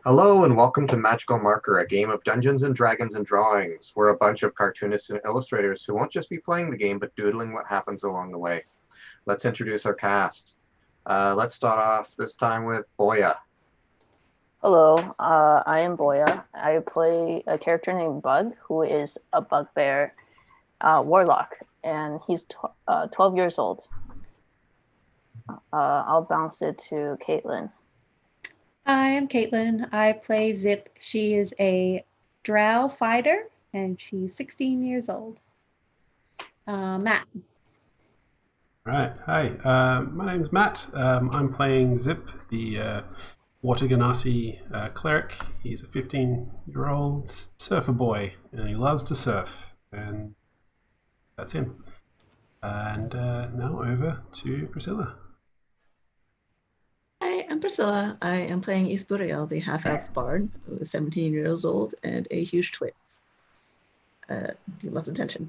Hello and welcome to Magical Marker, a game of Dungeons and Dragons and drawings. We're a bunch of cartoonists and illustrators who won't just be playing the game, but doodling what happens along the way. Let's introduce our cast. Let's start off this time with Boya. Hello, I am Boya. I play a character named Bug, who is a bugbear warlock, and he's 12 years old. I'll bounce it to Caitlin. Hi, I'm Caitlin. I play Zip. She is a drow fighter, and she's 16 years old. Matt. Right. Hi. My name's Matt. I'm playing Zip, the Water Ganassi cleric. He's a 15-year-old surfer boy, and he loves to surf. And that's him. And now over to Priscilla. Hi, I'm Priscilla. I am playing Isburiel, the half-elf bard, who is 17 years old and a huge twit. He loves attention.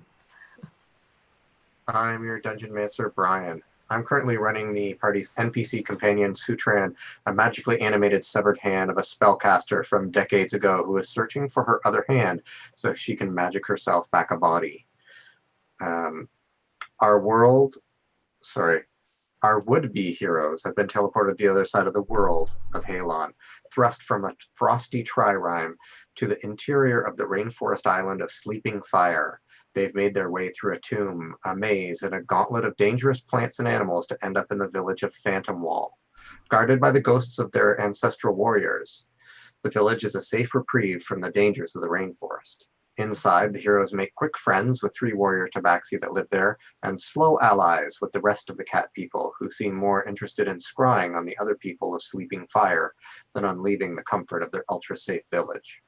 I'm your Dungeon Mancer, Brian. I'm currently running the party's NPC companion, Sutran, a magically animated severed hand of a spellcaster from decades ago who is searching for her other hand so she can magic herself back a body. Our would-be heroes have been teleported to the other side of the world of Haelon, thrust from a frosty tririme to the interior of the rainforest island of Sleeping Fire. They've made their way through a tomb, a maze, and a gauntlet of dangerous plants and animals to end up in the village of Phantom Wall. Guarded by the ghosts of their ancestral warriors, the village is a safe reprieve from the dangers of the rainforest. Inside, the heroes make quick friends with 3 warrior Tabaxi that live there, and slow allies with the rest of the cat people, who seem more interested in scrying on the other people of Sleeping Fire than on leaving the comfort of their ultra-safe village.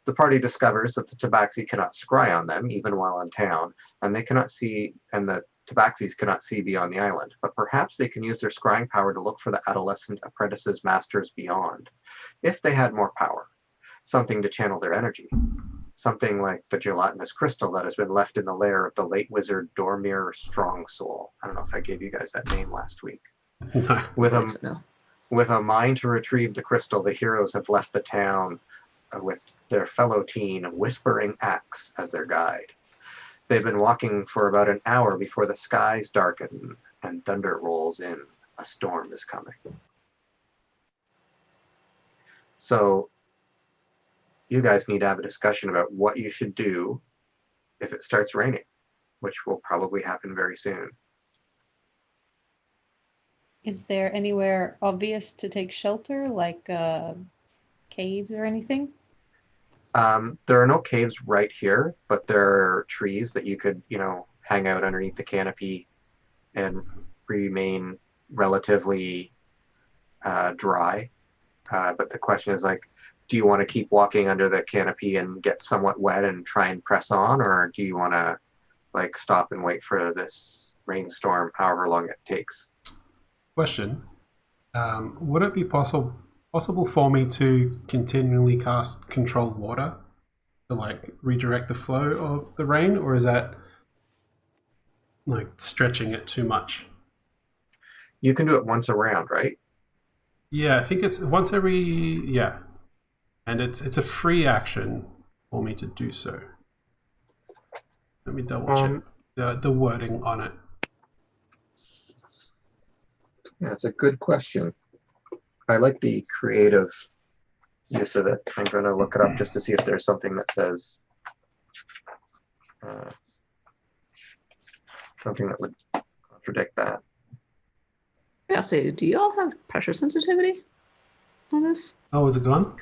The party discovers that the Tabaxi cannot scry on them, even while in town, and the Tabaxis cannot see beyond the island, but perhaps they can use their scrying power to look for the adolescent apprentices' masters beyond. If they had more power, something to channel their energy. Something like the gelatinous crystal that has been left in the lair of the late wizard Dormir Strongsoul. I don't know if I gave you guys that name last week. No. With a mind to retrieve the crystal, the heroes have left the town with their fellow teen Whispering Axe as their guide. They've been walking for about an hour before the skies darken and thunder rolls in. A storm is coming. So you guys need to have a discussion about what you should do if it starts raining, which will probably happen very soon. Is there anywhere obvious to take shelter, like caves or anything? There are no caves right here, but there are trees that you could, hang out underneath the canopy and remain relatively dry. But the question is do you want to keep walking under the canopy and get somewhat wet and try and press on, or do you want to stop and wait for this rainstorm, however long it takes? Question. Would it be possible for me to continually cast Control Water to redirect the flow of the rain, or is that stretching it too much? You can do it once around, right? Yeah, I think it's once every and it's a free action for me to do so. Let me double check the wording on it. Yeah, it's a good question. I like the creative use of it. I'm going to look it up just to see if there's something that says something that would contradict that. Yeah, so do you all have pressure sensitivity on this? Oh, is it gone?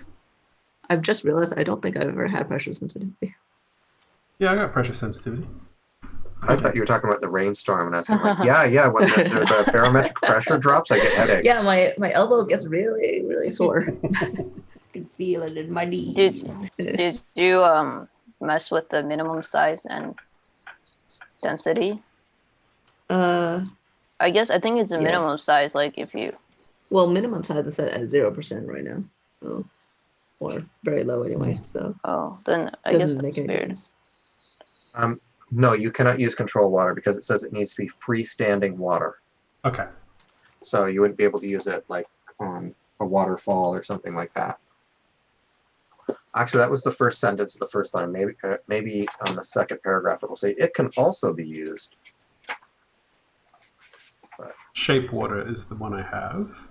I've just realized I don't think I've ever had pressure sensitivity. Yeah, I got pressure sensitivity. I thought you were talking about the rainstorm, and I was yeah. When the barometric pressure drops, I get headaches. Yeah, my elbow gets really, really sore. I can feel it in my knees. Did you mess with the minimum size and density? I think it's a minimum size. Minimum size is set at 0% right now, so, or very low anyway. So then I guess that's weird. No, you cannot use control water because it says it needs to be freestanding water. Okay. So you wouldn't be able to use it on a waterfall or something like that. Actually, that was the first sentence of the first line. Maybe on the second paragraph it will say it can also be used. Shape water is the one I have.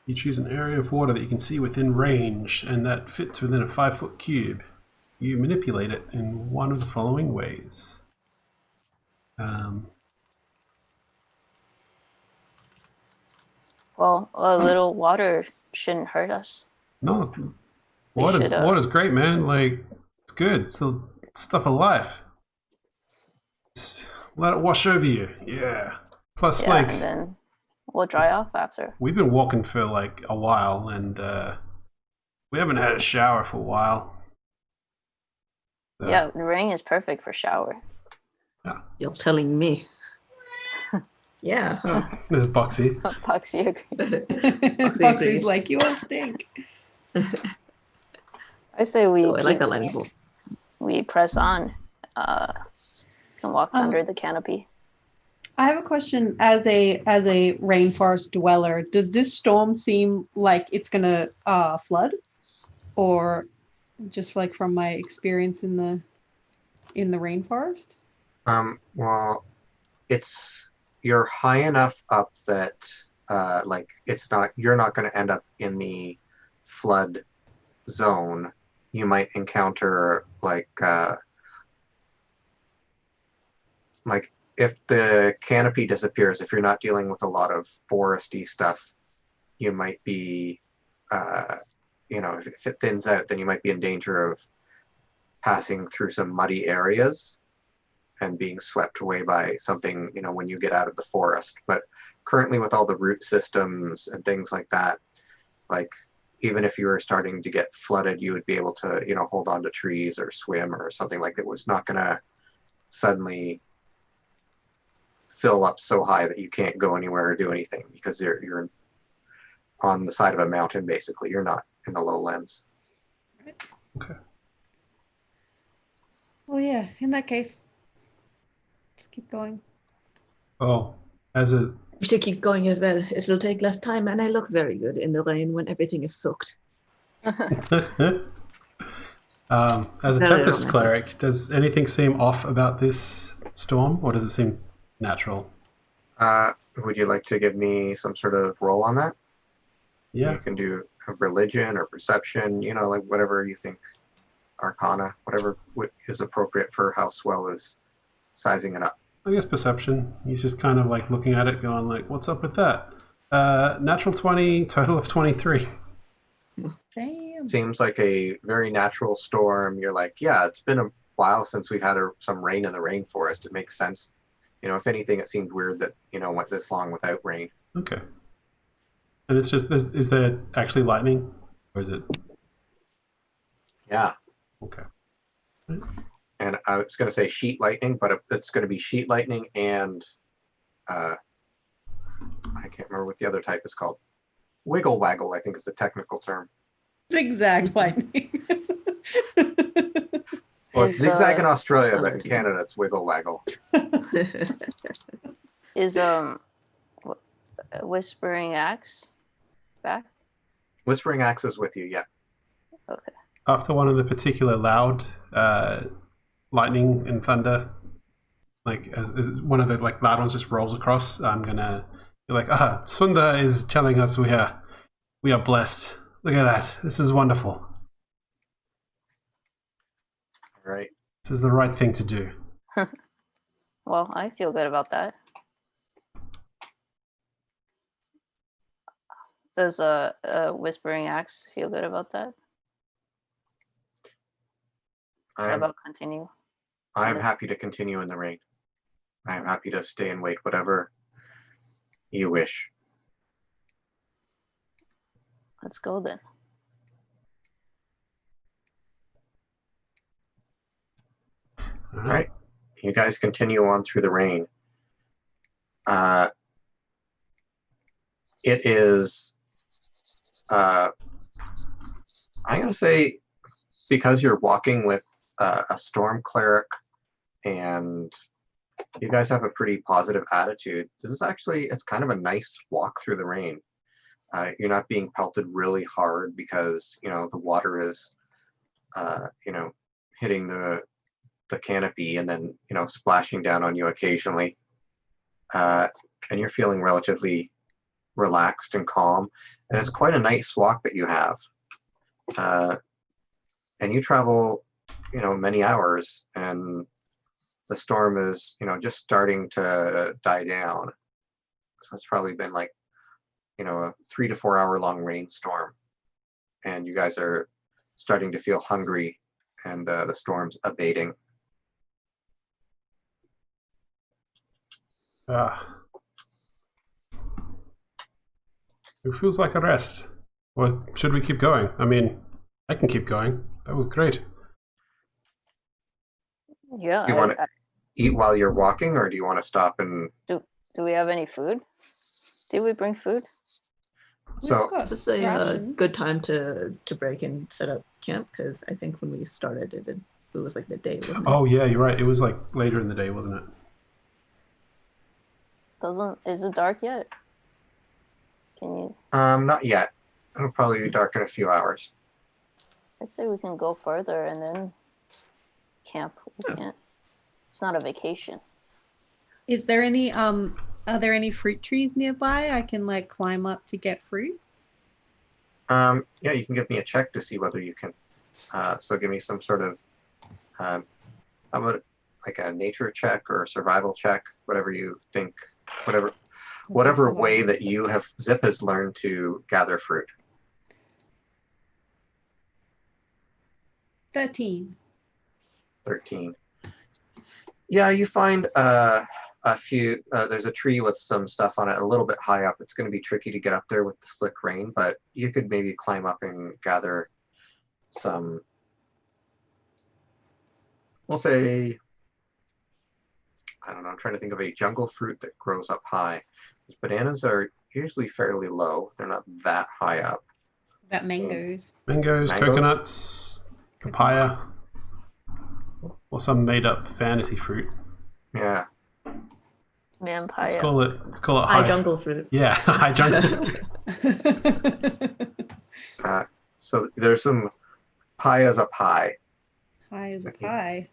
You choose an area of water that you can see within range and that fits within a 5-foot cube. You manipulate it in one of the following ways. Well, a little water shouldn't hurt us. No, We should, water's great, man. Like, it's good. It's the stuff of life. Just let it wash over you. Yeah. Plus, Yeah, and then we'll dry off after. we've been walking for like a while, and we haven't had a shower for a while. So, Yeah, the rain is perfect for shower. You're telling me. Yeah. Huh. There's Boxy. Tabaxi agrees. Foxy's agrees. like, you all stink. I say we So I like keep that line of we press on. Can walk under the canopy. I have a question as a rainforest dweller. Does this storm seem like it's gonna flood, or just like from my experience in the rainforest? Well, you're high enough up that like you're not going to end up in the flood zone. You might encounter like if the canopy disappears, if you're not dealing with a lot of foresty stuff, you might be if it thins out, then you might be in danger of passing through some muddy areas and being swept away by something, when you get out of the forest. But currently with all the root systems and things like that, like even if you were starting to get flooded, you would be able to, hold on to trees or swim or something like that. It was not going to suddenly fill up so high that you can't go anywhere or do anything because you're on the side of a mountain, basically. You're not in the lowlands. Okay. Well, yeah. In that case, just keep going. Oh, as a We should keep going as well. It will take less time, and I look very good in the rain when everything is soaked. as a Very Tempest romantic. cleric, does anything seem off about this storm, or does it seem natural? Would you like to give me some sort of roll on that? Yeah. You can do a religion or perception, like whatever you think, arcana, whatever is appropriate for how Swell is sizing it up. I guess perception. He's just kind of like looking at it, going like, "What's up with that?" Natural 20, total of 23. Damn. Seems like a very natural storm. You're like, yeah, it's been a while since we've had some rain in the rainforest. It makes sense. If anything, it seemed weird that, went this long without rain. Okay. And it's just, is there actually lightning, or is it? Yeah. Okay. And I was going to say sheet lightning, but it's going to be sheet lightning and I can't remember what the other type is called. Wiggle waggle, I think is the technical term. Zigzag lightning. Well, it's zigzag in Australia, but in okay. Canada it's wiggle waggle. Is Whispering Axe back? Whispering Axe is with you, yeah. Okay. After one of the particular loud lightning and thunder, like as one of the like loud ones just rolls across, I'm gonna be like, Sunda is telling us we are blessed. Look at that. This is wonderful. All right. This is the right thing to do. Well, I feel good about that. Does a Whispering Axe feel good about that? How about continue? I'm happy to continue in the rain. I'm happy to stay and wait, whatever you wish. Let's go then. All right. You guys continue on through the rain. It is, I'm going to say, because you're walking with a storm cleric and you guys have a pretty positive attitude, it's kind of a nice walk through the rain. You're not being pelted really hard because the water is hitting the canopy and then splashing down on you occasionally, and you're feeling relatively relaxed and calm. And it's quite a nice walk that you have. And you travel many hours, and the storm is just starting to die down. So it's probably been like a 3 to 4 hour long rainstorm, and you guys are starting to feel hungry, and the storm's abating. It feels like a rest. Or should we keep going? I mean, I can keep going. That was great. Yeah. Do you want to eat while you're walking, or do you want to stop and... Do we have any food? Did we bring food? So Is this a rations. good time to break and set up camp? Because I think when we started, it was like midday. Wasn't it? Oh yeah, you're right. It was like later in the day, wasn't it? Is it dark yet? Can you? not yet. It'll probably be dark in a few hours. I'd say we can go further and then camp. We can't. It's not a vacation. Is there any are there any fruit trees nearby I can like climb up to get fruit? Yeah, you can give me a check to see whether you can. So give me some sort of, how about like a nature check or a survival check, whatever you think, whatever way that Zip has learned to gather fruit. 13. 13. Yeah, you find a few, there's a tree with some stuff on it a little bit high up. It's going to be tricky to get up there with the slick rain, but you could maybe climb up and gather some, we'll say, I don't know, I'm trying to think of a jungle fruit that grows up high. Because bananas are usually fairly low. They're not that high up. That mangoes. Mangoes, coconuts, papaya, or some made-up fantasy fruit. Yeah. Vampire. Let's call it High jungle fruit. Yeah, high jungle. So there's some papayas up high. Pie is a pie.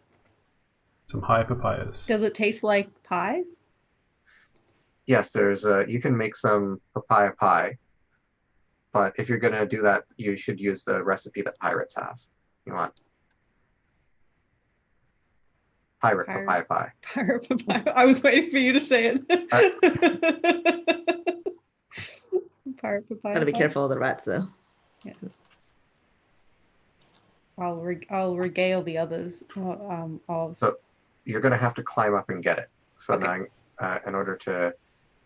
Some high papayas. Does it taste like pie? Yes, there's you can make some papaya pie, but if you're gonna do that, you should use the recipe that pirates have. You want pirate papaya pie. Pirate papaya. I was waiting for you to say it. Pirate papaya. Gotta be pie. careful of the rats, though. Yeah. I'll regale the others of. So you're gonna have to climb up and get it. So Okay. now, in order to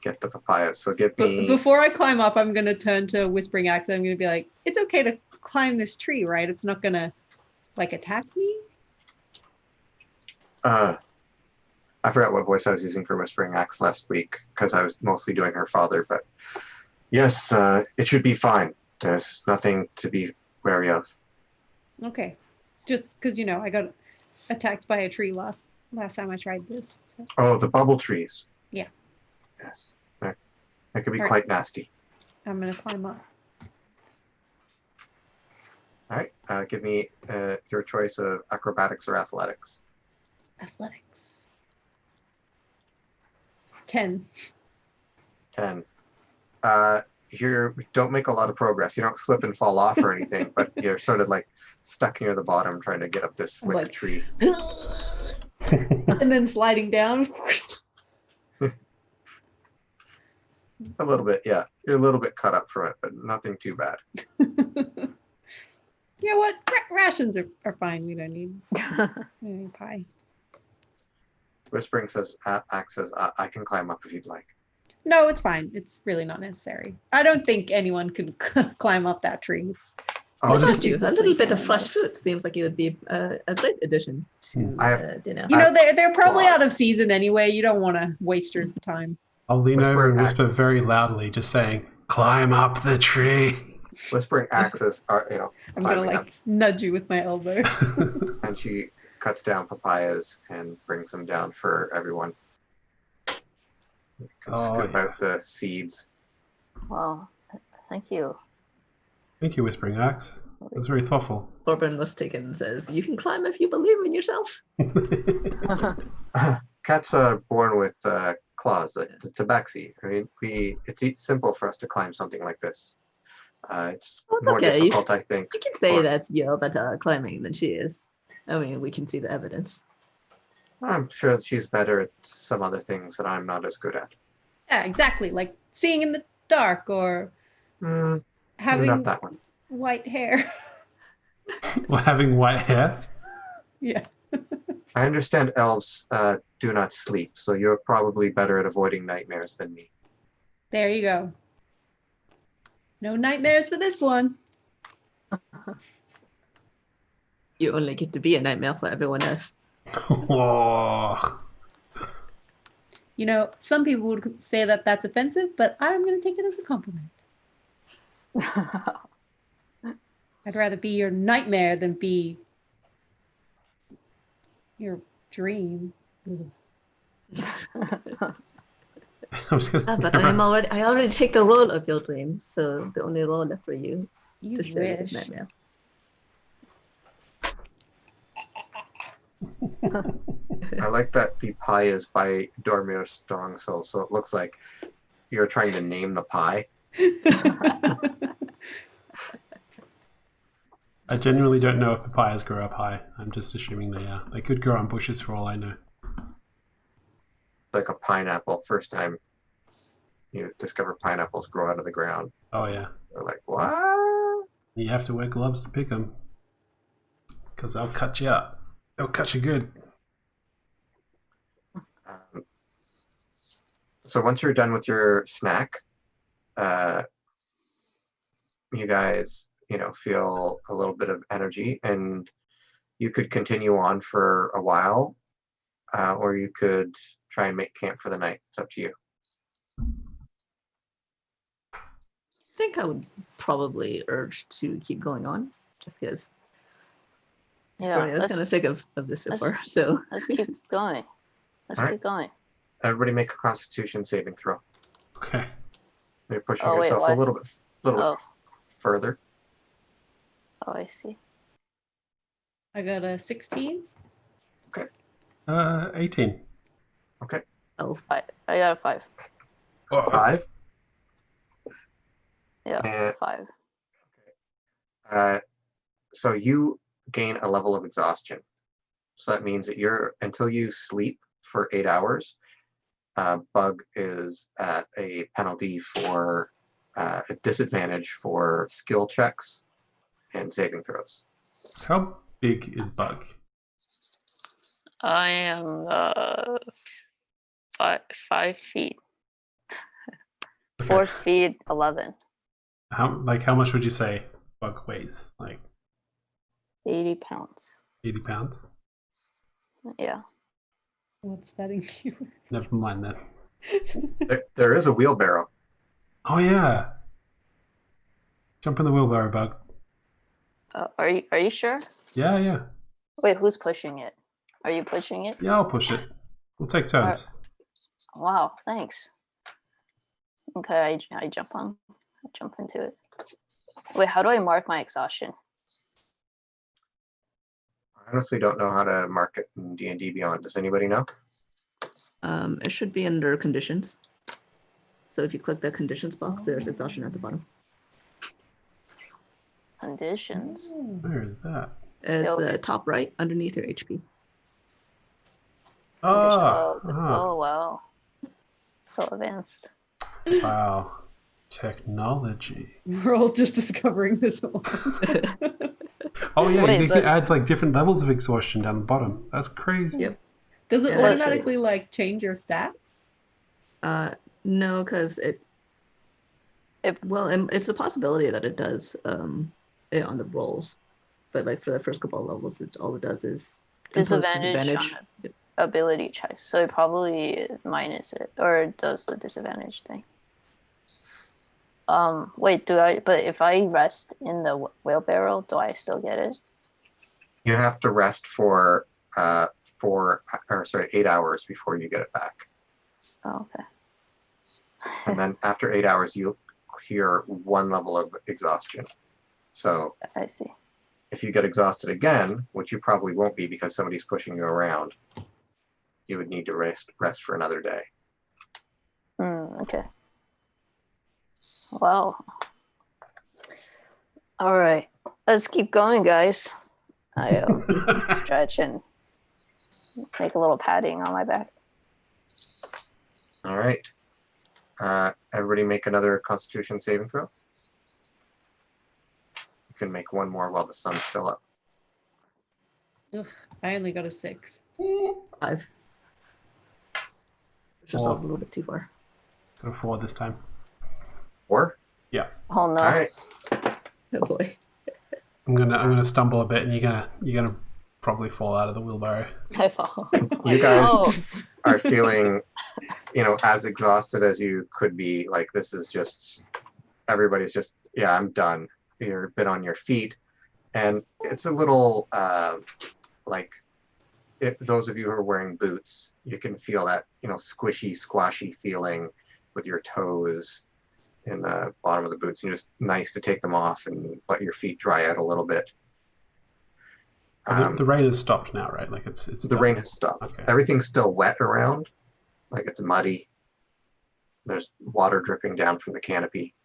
get the papayas, so give But me. before I climb up, I'm gonna turn to Whispering Axe. I'm gonna be like, "It's okay to climb this tree, right? It's not gonna like attack me." I forgot what voice I was using for Whispering Axe last week because I was mostly doing her father. But yes, it should be fine. There's nothing to be wary of. Okay, just because I got attacked by a tree last time I tried this. So. Oh, the bubble trees. Yeah. Yes, that could be All right. quite nasty. I'm gonna climb up. All right, give me your choice of acrobatics or athletics. Athletics. 10. 10. You don't make a lot of progress. You don't slip and fall off or anything, but you're sort of like stuck near the bottom trying to get up this slick Like- tree. And then sliding down. A little bit, yeah. You're a little bit cut up from it, but nothing too bad. You know what? Rations are fine. We don't need any pie. Whispering says, Axe says, I can climb up if you'd like. No, it's fine. It's really not necessary. I don't think anyone could climb up that tree. It's Oh, It's just- just you. A little bit of fresh fruit seems like it would be a great addition to I have- dinner. they're probably out of season anyway. You don't want to waste your time. I'll lean over Whispering and whisper Axe. very loudly, just saying, "Climb up the tree." Whispering Axes are, I'm gonna climbing up, nudge you with my elbow. and she cuts down papayas and brings them down for everyone. You can Oh, scoop yeah. out the seeds. Wow. thank you. Thank you, Whispering Axe. That's very thoughtful. Corbin was taken and says, "You can climb if you believe in yourself." Cats are born with claws, the tabaxi. I mean, it's simple for us to climb something like this. It's Well, it's more okay. difficult, I think. You can say for- that you're better at climbing than she is. I mean, we can see the evidence. I'm sure that she's better at some other things that I'm not as good at. Yeah, exactly. Like seeing in the dark or Maybe having not that one. white hair. Well, having white hair. Yeah. I understand elves do not sleep, so you're probably better at avoiding nightmares than me. There you go. No nightmares for this one. You only get to be a nightmare for everyone else. Whoa. You know, some people would say that that's offensive, but I'm going to take it as a compliment. I'd rather be your nightmare than be your dream. Ugh. I'm just gonna. But I already take the role of your dream, so the only role left for you You to share wish. this nightmare. I like that the pie is by Dormir Strong Soul, so it looks like you're trying to name the pie. I genuinely don't know if papayas grow up high. I'm just assuming they are. They could grow on bushes for all I know. Like a pineapple. First time you discover pineapples grow out of the ground. Oh yeah. They're like, what? You have to wear gloves to pick them. Because they'll cut you up. They'll cut you good. So once you're done with your snack, you guys, feel a little bit of energy, and you could continue on for a while, or you could try and make camp for the night. It's up to you. I think I would probably urge to keep going on, just because I was kind of sick of this so far. So let's keep going. Let's All right. keep going. Everybody make a Constitution saving throw. Okay. You're pushing Oh, wait, yourself a what? little bit Oh, further. I see. I got a 16. 18. Okay. oh, I got a 5. Oh, 5. Yeah, And 5. so you gain a level of exhaustion. So that means that until you sleep for 8 hours, Bug is at a penalty for a disadvantage for skill checks and saving throws. How big is Bug? I am 5 feet. Okay. 4 feet 11. How much would you say Bug weighs? Like 80 pounds. 80 pounds? Yeah. What's that in you? Never mind then. There is a wheelbarrow. Oh yeah. Jump in the wheelbarrow, Bug. Are you sure? Yeah. Wait, who's pushing it? Are you pushing it? Yeah, I'll push it. We'll take turns. Wow, thanks. Okay, I jump into it. Wait, how do I mark my exhaustion? I honestly don't know how to mark it in D&D Beyond. Does anybody know? it should be under conditions. So if you click the conditions box, there's exhaustion at the bottom. Conditions. Where is that? It's Yeah, the okay. top right underneath your HP. Oh, Oh wow. So advanced. wow. Technology. We're all just discovering this at once. Oh yeah, Wait, you can but- add like different levels of exhaustion down the bottom. That's crazy. Yep. Does it Yeah, automatically like change your stat? No, because it's a possibility that it does on the rolls, but like for the first couple of levels, all it does is impose Disadvantage on Yep. ability checks. So it probably minus it or does the disadvantage thing. Wait, but if I rest in the wheelbarrow, do I still get it? You have to rest for 8 hours before you get it back. Oh, okay. And then after 8 hours, you here 1 level of exhaustion. So I see. if you get exhausted again, which you probably won't be because somebody's pushing you around, you would need to rest for another day. Okay. Wow. All right. Let's keep going, guys. I stretch and make a little padding on my back. All right. Everybody make another Constitution saving throw. You can make one more while the sun's still up. Ugh, I only got a 6. 5. Push yourself a little bit too far. Got a 4 this time. 4? Yeah. Oh no. All right. Oh boy. I'm gonna stumble a bit, and you're gonna probably fall out of the wheelbarrow. I fall. You guys Oh. are feeling, as exhausted as you could be. Like, this is just, everybody's just, yeah, I'm done. You're a bit on your feet. And it's a little, those of you who are wearing boots, you can feel that, squishy, squashy feeling with your toes in the bottom of the boots. And it's nice to take them off and let your feet dry out a little bit. The rain has stopped now, right? Like it's The done. rain has stopped. Okay. Everything's still wet around, like it's muddy. There's water dripping down from the canopy.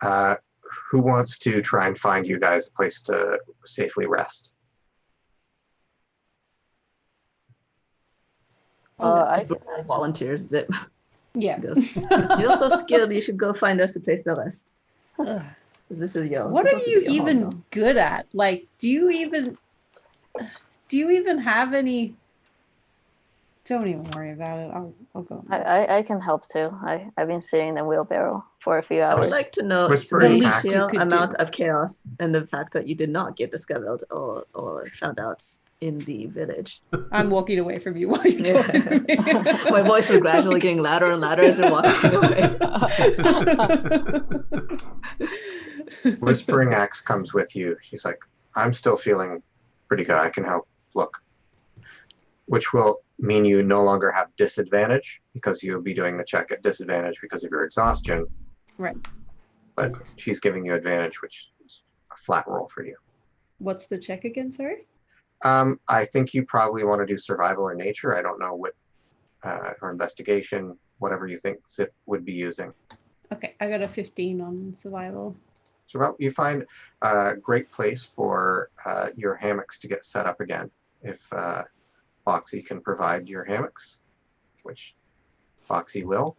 Who wants to try and find you guys a place to safely rest? I volunteers. Zip. Yeah. He goes, you're so skilled. You should go find us a place to rest. Ugh. This is your. What are you even good at? Like, do you even have any? Don't even worry about it. I'll go. I can help too. I've been sitting in the wheelbarrow for a few I would hours. like to know Whispering the Axe. sheer Could amount do. of chaos and the fact that you did not get discovered or found out in the village. I'm walking away from you while you're talking. to me. My voice is gradually getting louder and louder as we're walking away. Whispering Axe comes with you. She's like, I'm still feeling pretty good. I can help. Look. Which will mean you no longer have disadvantage because you'll be doing the check at disadvantage because of your exhaustion. Right. But she's giving you advantage, which is a flat roll for you. What's the check again? Sorry. I think you probably want to do survival or nature. I don't know what, or investigation, whatever you think Zip would be using. Okay, I got a 15 on survival. So you find a great place for your hammocks to get set up again. If Foxy can provide your hammocks, which Foxy will,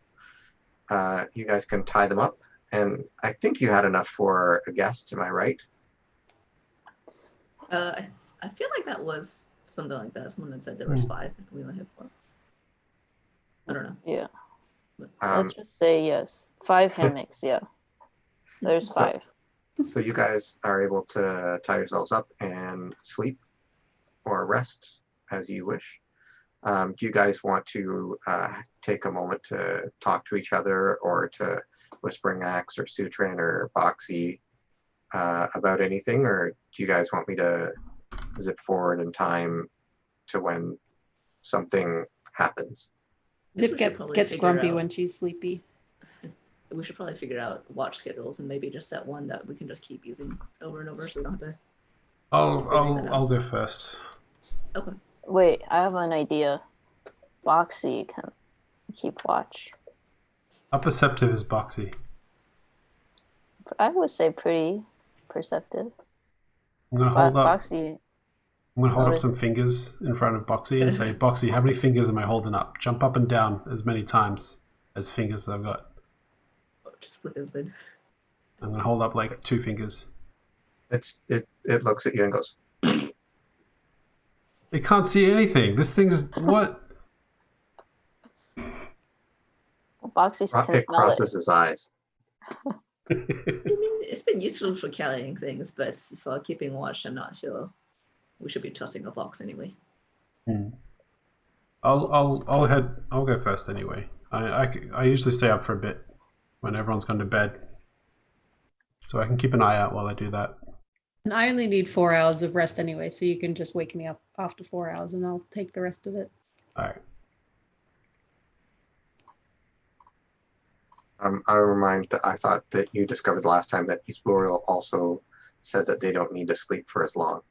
you guys can tie them up. And I think you had enough for a guest, am I right? I feel like that was something like that. Someone had said there was 5 and we only have 4. I don't know. Yeah. Let's just say yes. 5 hammocks, yeah. There's 5. So you guys are able to tie yourselves up and sleep or rest as you wish. Do you guys want to take a moment to talk to each other or to Whispering Axe or Sutran or Boxy about anything? Or do you guys want me to zip forward in time to when something happens? Zip gets grumpy when she's sleepy. We should probably figure out watch schedules and maybe just set one that we can just keep using over and over so we don't have to. I'll go first. Okay. Wait, I have an idea. Boxy can keep watch. How perceptive is Boxy? I would say pretty perceptive. I'm gonna hold up. Boxy. I'm gonna hold up some fingers in front of Boxy and say, "Boxy, how many fingers am I holding up? Jump up and down as many times as fingers I've got." Just put his lid. I'm gonna hold up like 2 fingers. It looks at you and goes, It can't see anything. This thing's what? Boxy can it smell it. crosses his eyes. I mean, it's been useful for carrying things, but for keeping watch, I'm not sure. We should be trusting a fox anyway. I'll go first anyway. I usually stay up for a bit when everyone's gone to bed, so I can keep an eye out while I do that. And I only need 4 hours of rest anyway, so you can just wake me up after 4 hours and I'll take the rest of it. All right. I remind that I thought that you discovered the last time that East Boreal also said that they don't need to sleep for as long.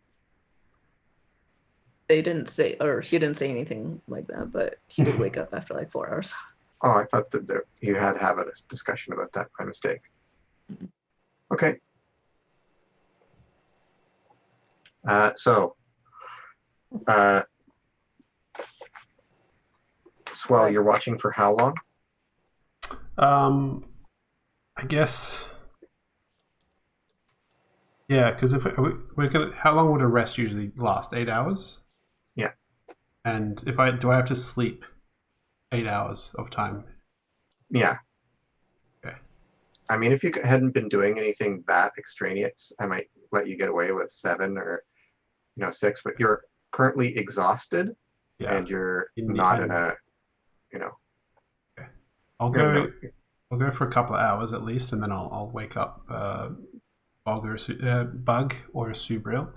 They didn't say, or he didn't say anything like that, but he did wake up after like 4 hours. Oh, I thought that you had to have a discussion about that. My mistake. Okay. Swell, you're watching for how long? I guess. Yeah, because if we're gonna, how long would a rest usually last? 8 hours. Yeah. And if do I have to sleep 8 hours of time? Yeah. Okay. I mean, if you hadn't been doing anything that extraneous, I might let you get away with 7 or 6. But you're currently exhausted, and you're not in a, Okay. I'll go for a couple of hours at least, and then I'll wake up Bug or Subril,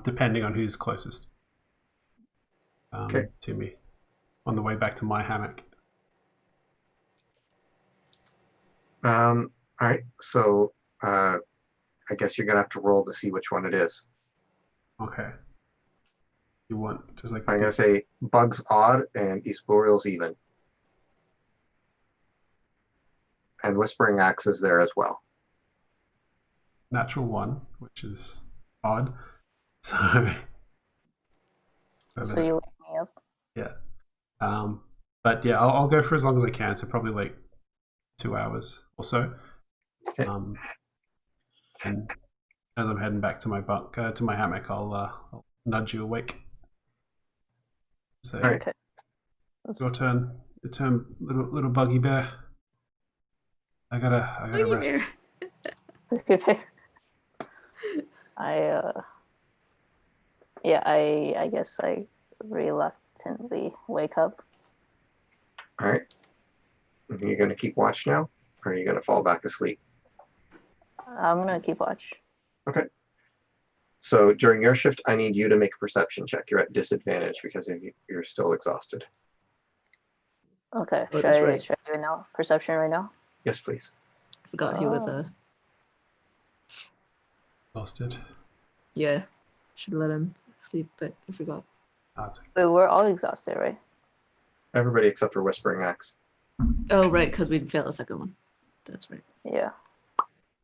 depending on who's closest to me on the way back to my hammock. All right. So I guess you're gonna have to roll to see which one it is. Okay. You want just like I'm gonna say Bug's odd and East Boreal's even, and Whispering Axe is there as well. natural 1, which is odd. So you wake me up. Yeah. But yeah, I'll go for as long as I can. So probably like 2 hours or so. Okay. And as I'm heading back to my bunk, to my hammock, I'll nudge you awake. Say, all right. Okay. Your turn, little buggy bear. I gotta Buggy rest. bear. I guess I reluctantly wake up. All right. Are you gonna keep watch now, or are you gonna fall back asleep? I'm gonna keep watch. Okay. So during your shift, I need you to make a perception check. You're at disadvantage because you're still exhausted. Okay. Oh, Should that's I right. do it now? Perception right now? Yes, please. I forgot he was Exhausted. Yeah, should let him sleep, but I forgot. Wait, we're all exhausted, right? Everybody except for Whispering Axe. Oh, right, because we failed the second one. That's right. Yeah.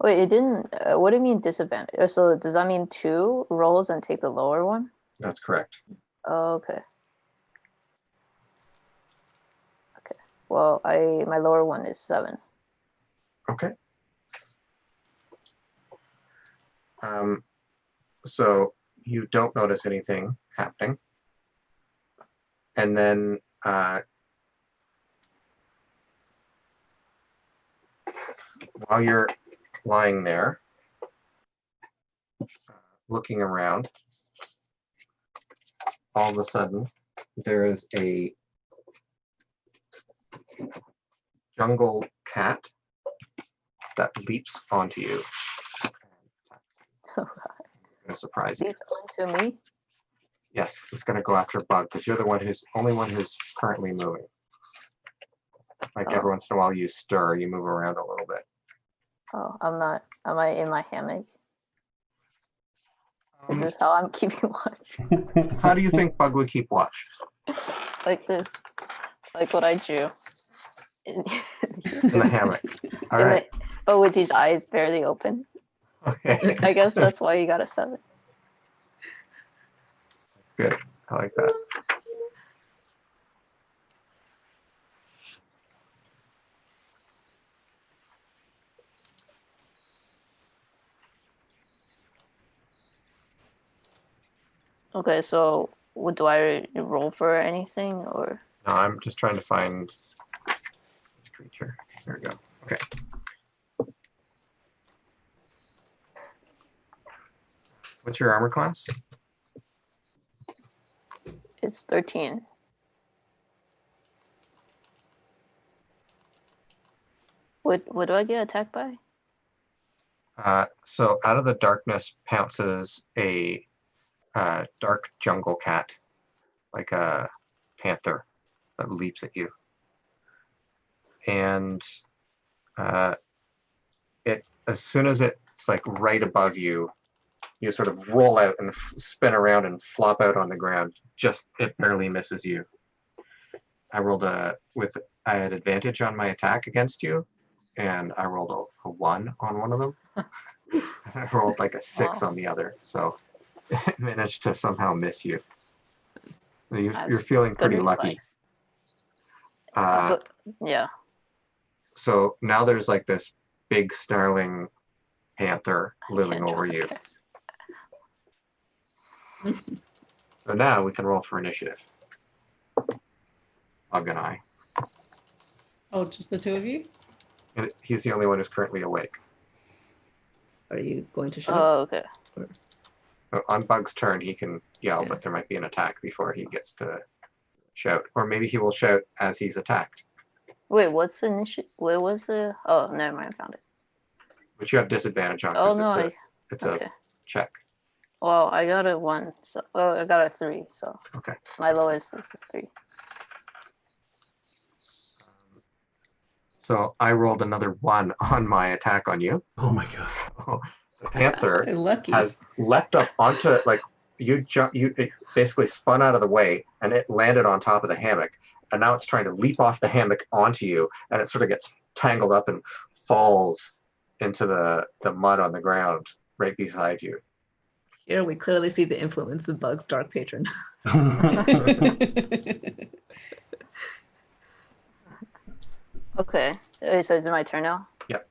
Wait, it didn't. What do you mean disadvantage? So does that mean 2 rolls and take the lower one? That's correct. Oh, okay. Okay. Well, my lower one is 7. Okay. So you don't notice anything happening, and then while you're lying there, looking around, all of a sudden there is a jungle cat that leaps onto you. Oh, I'm gonna surprise you. leaps onto me. Yes, it's gonna go after Bug because you're the only one who's currently moving. Like every once in a while you stir, you move around a little bit. Oh, I'm not. Am I in my hammock? Is this how I'm keeping watch? How do you think Bug would keep watch? Like this. Like what I drew. In the hammock. All right. But with his eyes barely open. Okay. I guess that's why you got a 7. That's good. I like that. Okay, so do I roll for anything or? No, I'm just trying to find this creature. There we go. Okay. What's your armor class? It's 13. What do I get attacked by? So out of the darkness pounces a dark jungle cat, like a panther, that leaps at you. and it as soon as it's like right above you, you sort of roll out and spin around and flop out on the ground. Just it barely misses you. I had advantage on my attack against you, and I rolled a 1 on one of them. I rolled like a 6 on the other, so it managed to somehow miss you. You're feeling pretty lucky. Yeah. So now there's like this big snarling panther looming over you. So now we can roll for initiative. Bug and I. Oh, just the two of you? And he's the only one who's currently awake. Are you going to shout? Oh, okay. On Bug's turn, he can yell, Yeah. but there might be an attack before he gets to shout. Or maybe he will shout as he's attacked. Wait, what's the initiative? Where was the? Oh, never mind. I found it. Which you have disadvantage on. Oh 'cause no, it's okay. a check. Well, I got a 1, so I got a 3, so Okay. my lowest is 3. So I rolled another 1 on my attack on you. Oh my god. So the panther So lucky. has leapt up onto it basically spun out of the way and it landed on top of the hammock, and now it's trying to leap off the hammock onto you, and it sort of gets tangled up and falls into the mud on the ground right beside you. Here we clearly see the influence of Bug's dark patron. Okay, so is it my turn now? Yep.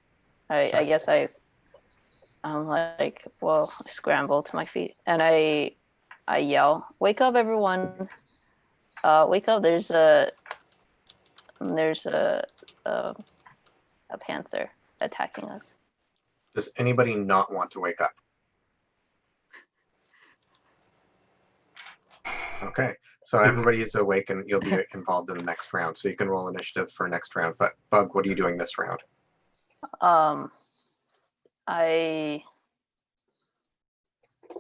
I guess I'm like, well, I scramble to my feet and I yell, "Wake up, everyone! Wake up! There's a panther attacking us." Does anybody not want to wake up? Okay, so everybody is awake and you'll be involved in the next round. So you can roll initiative for next round. But Bug, what are you doing this round? I'm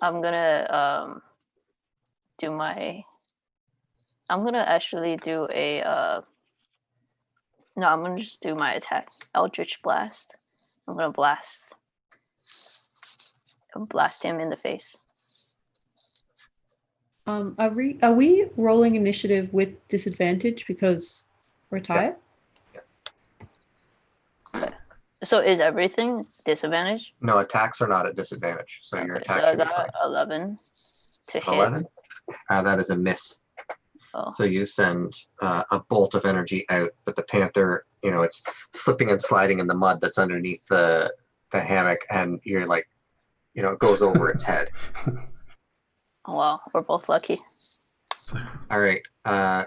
gonna I'm gonna actually do I'm gonna just do my attack, Eldritch Blast. I'm gonna blast him in the face. Are we rolling initiative with disadvantage because we're tired? So is everything disadvantage? No, attacks are not at disadvantage. So your Okay, attack so I should be got fine. 11 to hit. 11? That is a miss. Oh. So you send a bolt of energy out, but the panther, it's slipping and sliding in the mud that's underneath the hammock, and you're like, it goes over its head. Oh, well, we're both lucky. All right.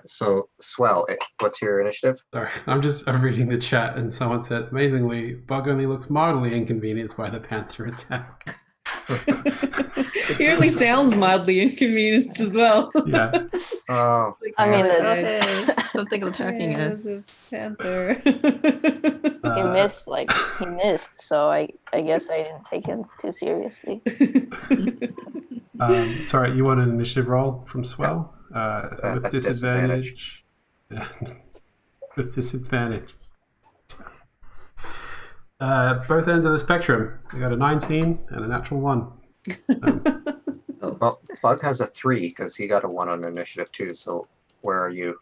So Swell, what's your initiative? Sorry, I'm reading the chat, and someone said, amazingly, Bug only looks mildly inconvenienced by the panther attack. He only sounds mildly inconvenienced as well. Yeah. Oh, I mean, Okay, something attacking Yes, us. it's Panther. he missed, so I guess I didn't take him too seriously. Sorry, you want an initiative roll from Swell? With At disadvantage. Yeah. With disadvantage. Both ends of the spectrum. I got a 19 and a natural 1. Well, Bug has a 3 because he got a 1 on initiative too. So where are you?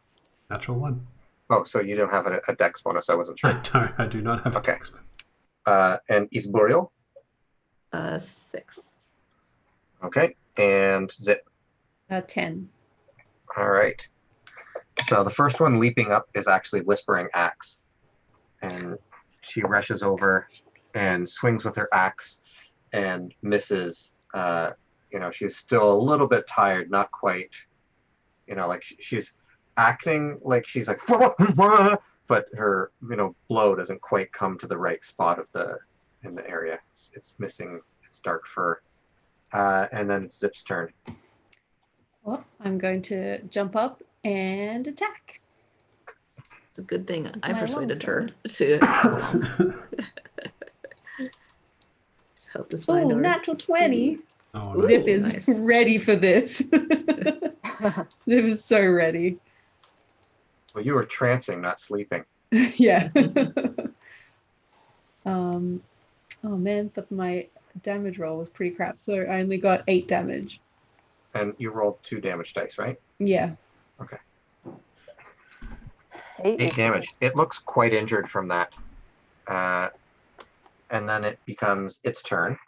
Natural 1. Oh, so you don't have a dex bonus. I wasn't sure. I do not have Okay. a dex. And Isburiel? 6. Okay. And Zip. 10. All right. So the first one leaping up is actually Whispering Axe. And she rushes over and swings with her axe and misses. She's still a little bit tired, not quite, like she's acting like she's like, but her, blow doesn't quite come to the right spot in the area. It's missing its dark fur. And then it's Zip's turn. Well, I'm going to jump up and attack. It's a good thing I my persuaded her longsword. to just help us find Oh, our natural 20. Oh, Ooh, Zip is nice. ready for this. Zip is so ready. Well, you were trancing, not sleeping. Yeah. Oh man, but my damage roll was pretty crap, so I only got 8 damage. And you rolled 2 damage dice, right? Yeah. Okay. 8 8 damage. It looks quite injured from that. And then it becomes its turn.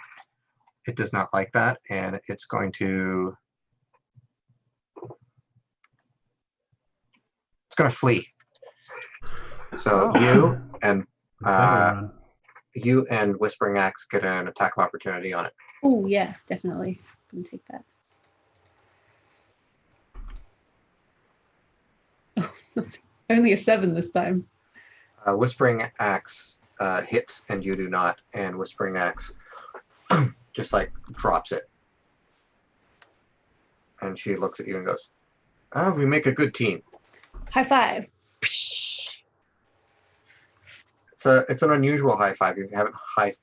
It does not like that, and it's going to flee. So Better you and Whispering Axe get an attack of opportunity on it. Oh yeah, definitely. I'm gonna take that. Oh, that's only a 7 this time. Whispering Axe hits, and you do not. And Whispering Axe just like drops it. And she looks at you and goes, "Oh, we make a good team." High five. It's an unusual high five. You haven't high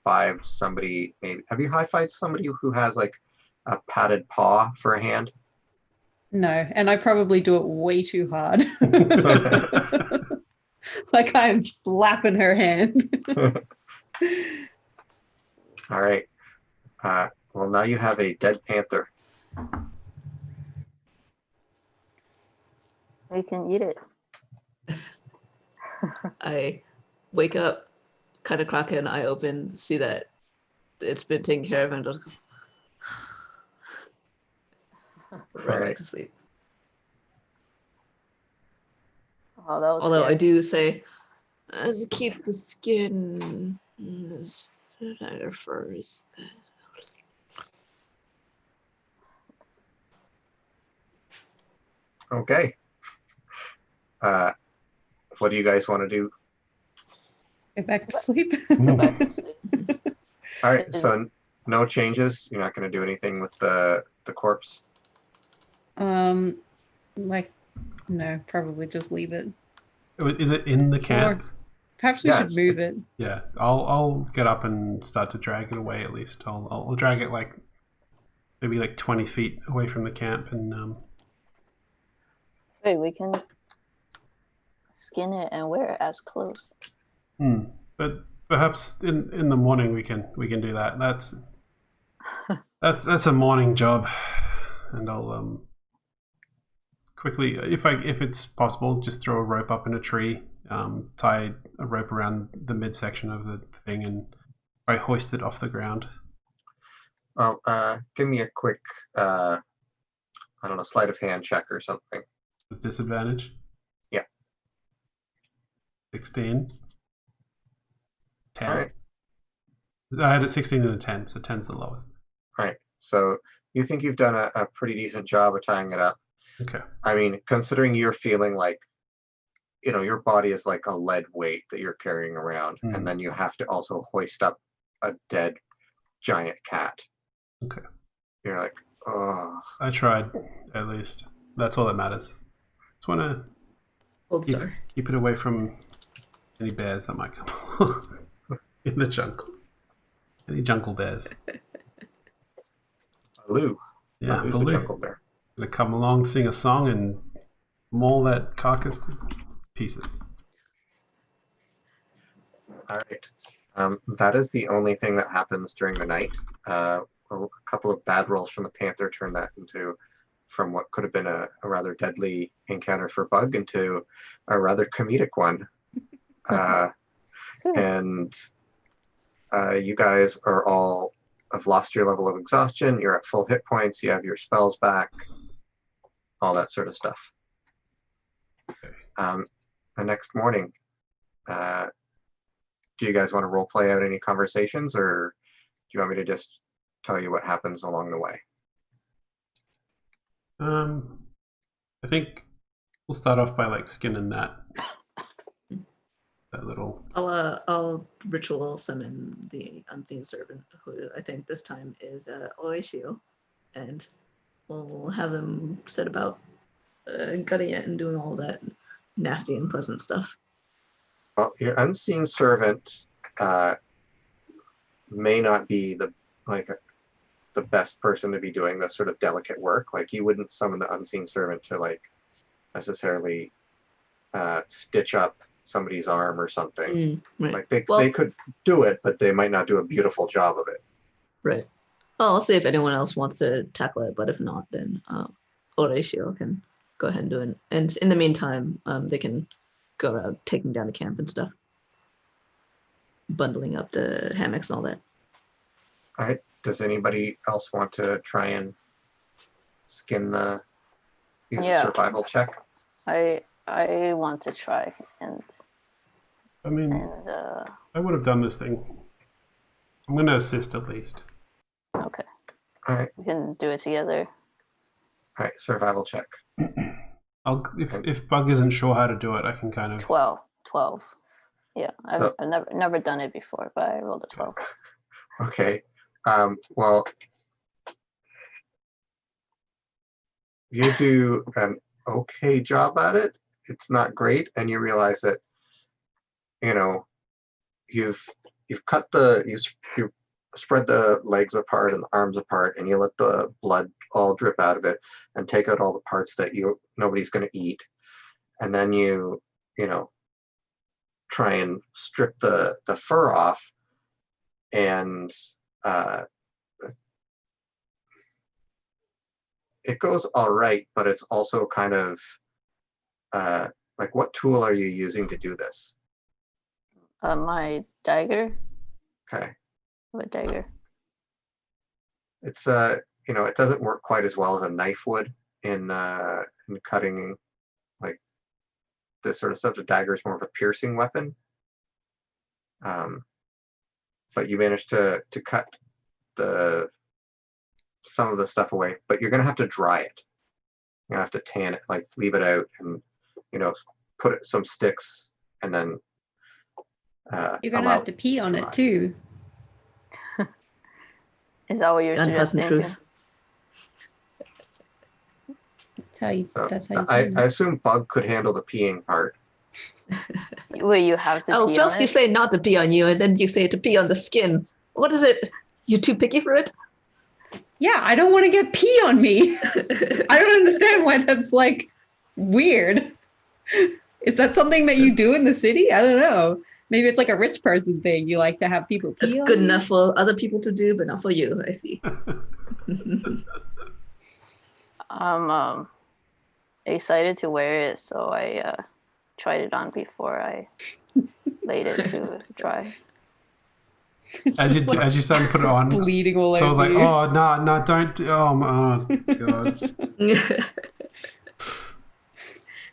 fived somebody. Maybe have you high fived somebody who has like a padded paw for a hand? No, and I probably do it way too hard. Like I am slapping her hand. All right. Well, now you have a dead panther. We can eat it. I wake up, kind of crack an eye open, see that it's been taken care of, and just right back to sleep. Oh, that was Although scary. I do say, as keep the skin first. Okay. What do you guys want to do? Go back to sleep. Go back to sleep. All right. So no changes. You're not going to do anything with the corpse. Like, no, probably just leave it. Is it in the camp? Or perhaps we should move it. Yeah, I'll get up and start to drag it away. At least I'll drag it like maybe like 20 feet away from the camp, and Wait, we can skin it and wear it as clothes. But perhaps in the morning we can do that. That's a morning job, and I'll quickly, if it's possible, just throw a rope up in a tree, tie a rope around the midsection of the thing, and I hoist it off the ground. Well, give me a quick, I don't know, sleight of hand check or something. With disadvantage? Yeah. 16. 10. All right. I had a 16 and a 10, so 10's the lowest. All right. So you think you've done a pretty decent job of tying it up. Okay. I mean, considering you're feeling like, your body is like a lead weight that you're carrying around, and then you have to also hoist up a dead giant cat. Okay. You're like, oh. I tried, at least. That's all that matters. Just want to keep it away from any bears that might come in the jungle. Any jungle bears. Baloo. Yeah, Baloo's Baloo. the jungle bear. Gonna come along, sing a song, and maul that carcass to pieces. All right. That is the only thing that happens during the night. A couple of bad rolls from the panther turned that from what could have been a rather deadly encounter for Bug into a rather comedic one. And you guys have lost your level of exhaustion. You're at full hit points. You have your spells back. All that sort of stuff. The next morning, do you guys want to role play out any conversations, or do you want me to just tell you what happens along the way? I think we'll start off by like skinning that little. I'll ritual summon the unseen servant, who I think this time is Oishio, and we'll have them set about gutting it and doing all that nasty and pleasant stuff. Well, your unseen servant may not be the best person to be doing this sort of delicate work. Like, you wouldn't summon the unseen servant to like necessarily stitch up somebody's arm or something. Right. Like they Well- could do it, but they might not do a beautiful job of it. Right. Well, I'll see if anyone else wants to tackle it, but if not, then Horatio can go ahead and do it. And in the meantime, they can go out taking down the camp and stuff, bundling up the hammocks and all that. All right. Does anybody else want to try and skin the use a Yeah. survival check? I want to try and I mean, I would have done this thing. I'm going to assist at least. okay. All right. We can do it together. All right. Survival check. If Bug isn't sure how to do it, I can kind of... 12. Yeah, So- I've never done it before, but I rolled a 12. Okay. Well, you do an okay job at it. It's not great, and you realize that, you know, you've cut you spread the legs apart and the arms apart, and you let the blood all drip out of it, and take out all the parts that nobody's going to eat, and then you know, try and strip the fur off, and it goes all right, but it's also kind of like, what tool are you using to do this? My dagger. Okay. What dagger? It's you know, it doesn't work quite as well as a knife would in cutting like this sort of stuff. The dagger is more of a piercing weapon. But you managed to cut some of the stuff away, but you're gonna have to dry it. You're gonna have to tan it, like leave it out, and, you know, put some sticks, and then You're gonna allow have to pee on dry. it too. Is that what you're Unpleasant suggesting? truth. That's how you. So, That's how you. I clean it. assume Bug could handle the peeing part. Will you have to Oh, pee first on you it? say not to pee on you, and then you say to pee on the skin. What is it? You too picky for it? Yeah, I don't want to get pee on me. I don't understand why that's like weird. Is that something that you do in the city? I don't know. Maybe it's like a rich person thing. You like to have people pee It's on good you? enough for other people to do, but not for you. I see. I'm excited to wear it, so I tried it on before I laid it to dry. It's As just, like, you start to put it on, bleeding all so I was over like, you. oh, no, don't. Oh, God.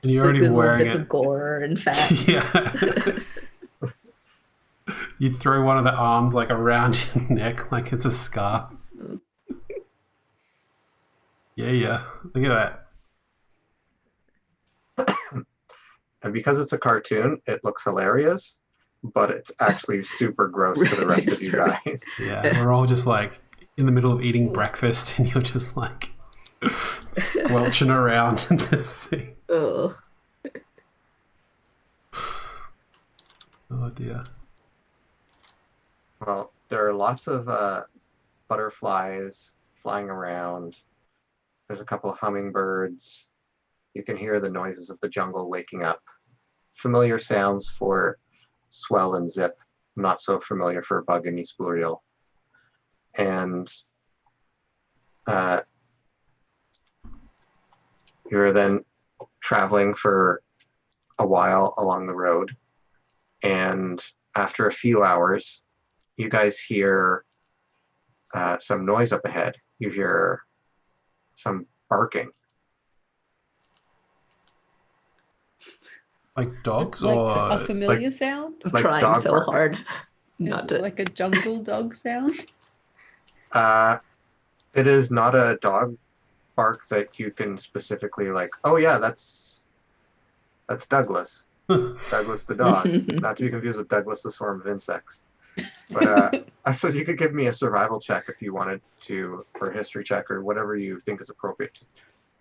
And you're already With little wearing bits it. of gore and fat. Yeah. You throw one of the arms like around your neck like it's a scarf. Yeah. Look at that. And because it's a cartoon, it looks hilarious, but it's actually super gross to the rest of you guys. Yeah, we're all just like in the middle of eating breakfast and you're just like squelching around in this thing. Oh. Oh dear. Well, there are lots of butterflies flying around. There's a couple of hummingbirds. You can hear the noises of the jungle waking up. Familiar sounds for Swell and Zip, not so familiar for Bug and Espurial. And you're then traveling for a while along the road, and after a few hours, you guys hear some noise up ahead. You hear some barking. Like dogs like or a familiar sound? I'm Like trying dog so barking. hard Is not it to. like a jungle dog sound? It is not a dog bark that you can specifically like, oh yeah, that's Douglas. Douglas the dog. Not to be confused with Douglas the swarm of insects. But I suppose you could give me a survival check if you wanted to, or a history check, or whatever you think is appropriate to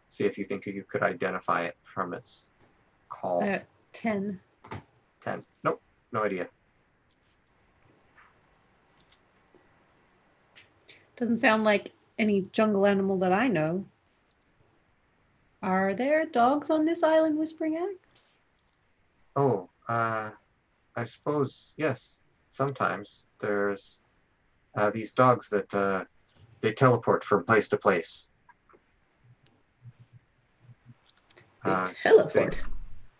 see if you think you could identify it from its call. 10. 10. Nope, no idea. Doesn't sound like any jungle animal that I know. Are there dogs on this island, Whispering Axe? Oh, I suppose, yes. Sometimes there's these dogs that they teleport from place to place. They Uh, teleport.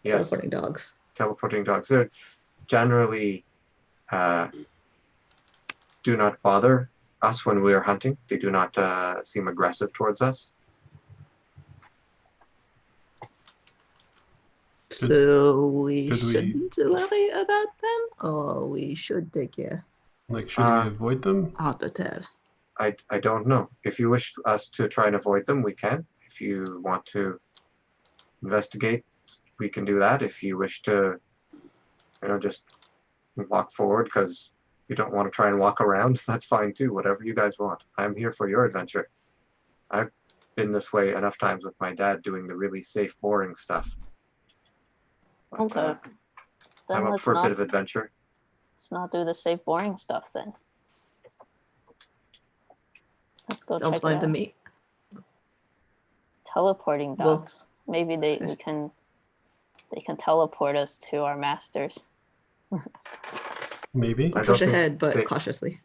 yes, Teleporting dogs. teleporting dogs. They're generally do not bother us when we are hunting. They do not seem aggressive towards us. So we should we- shouldn't worry about them, or we should take care Like, should we avoid them? of the tail. I don't know. If you wish us to try and avoid them, we can. If you want to investigate, we can do that. If you wish to, just walk forward because you don't want to try and walk around, that's fine too. Whatever you guys want. I'm here for your adventure. I've been this way enough times with my dad doing the really safe, boring stuff. But, Okay. Then I'm up let's for a not bit of adventure. let's not do the safe boring stuff then. Let's go Sounds check it fine to out. me. Teleporting Well- dogs. Maybe they can teleport us to our masters. Maybe. I don't Push think ahead, but they- cautiously.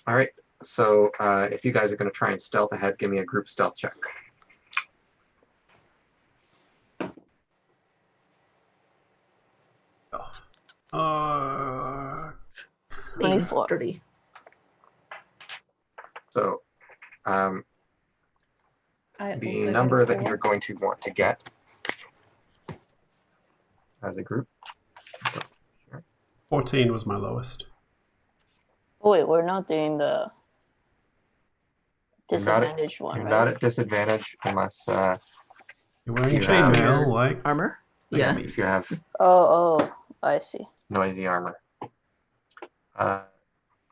All right. So if you guys are going to try and stealth ahead, give me a group stealth check. Uh, 24. 30. So I the also got a number that 4. you're going to want to get as a group. 14 was my lowest. Oh, wait, we're not doing the You're not at- disadvantage one, You're right? not at disadvantage unless You're wearing You have- chainmail, like Armor? like Yeah. me. if you have Oh, I see. noisy armor.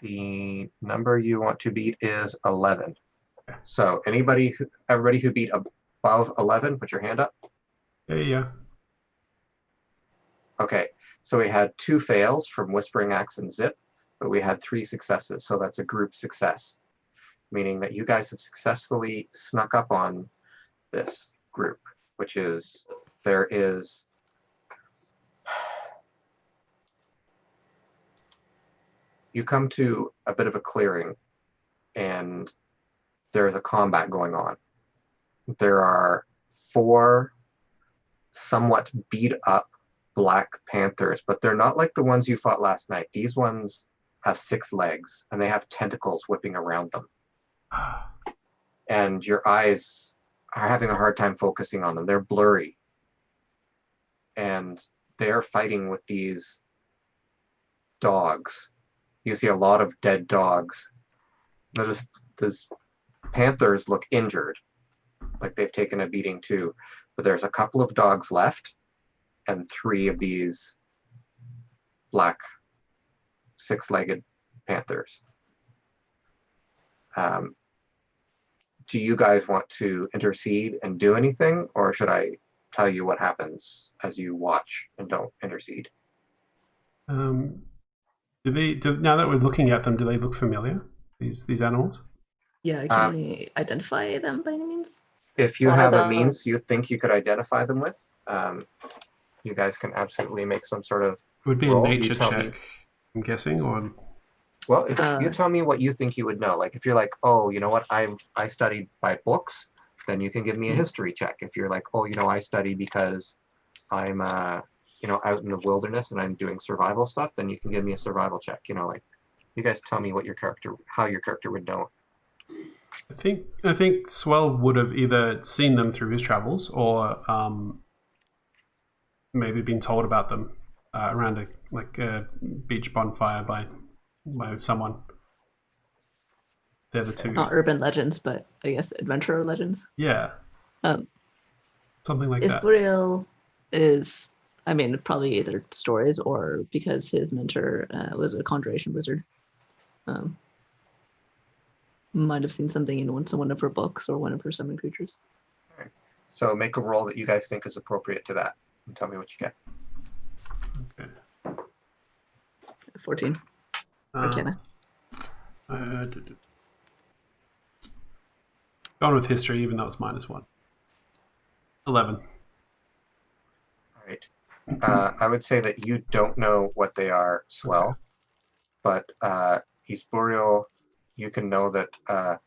The number you want to beat is 11. So everybody who beat above 11, put your hand up. Yeah. Okay, so we had 2 fails from Whispering Axe and Zip, but we had 3 successes, so that's a group success, meaning that you guys have successfully snuck up on this group, which is, there is you come to a bit of a clearing and there is a combat going on. There are 4 somewhat beat up black panthers, but they're not like the ones you fought last night. These ones have 6 legs and they have tentacles whipping around them. And your eyes are having a hard time focusing on them. They're blurry. And they're fighting with these dogs. You see a lot of dead dogs. Those panthers look injured, like they've taken a beating too. But there's a couple of dogs left, and 3 of these black 6-legged panthers. Do you guys want to intercede and do anything, or should I tell you what happens as you watch and don't intercede? Now that we're looking at them, do they look familiar? These animals? Yeah, can we identify them by any means? If you One of have a them- means you think you could identify them with, you guys can absolutely make some sort of It would be roll. a You nature tell me. check, I'm guessing, or Well, if you tell me what you think you would know, like if you're like, oh, you know what, I studied by books, then you can give me a history check. If you're like, oh, I study because I'm, out in the wilderness and I'm doing survival stuff, then you can give me a survival check. Like, you guys tell me how your character would know. I think Swell would have either seen them through his travels or maybe been told about them around a beach bonfire by someone. They're the 2. Not urban legends, but I guess adventurer legends. Yeah, Um, something like that. Isbriel is, probably either stories or because his mentor was a conjuration wizard. Might have seen something in one of her books or one of her summoned creatures. So make a roll that you guys think is appropriate to that, and tell me what you get. Okay. 14. Arcana. Gone with history, even though it's -1. 11. All right. I would say that you don't know what they are, Swell, but Eastboreal, you can know that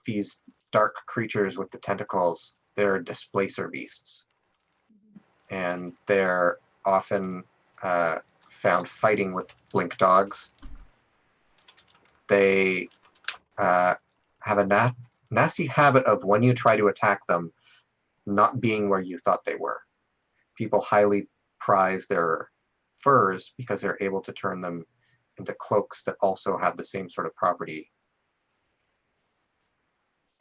these dark creatures with the tentacles, they're displacer beasts. And they're often found fighting with blink dogs. They have a nasty habit of, when you try to attack them, not being where you thought they were. People highly prize their furs because they're able to turn them into cloaks that also have the same sort of property.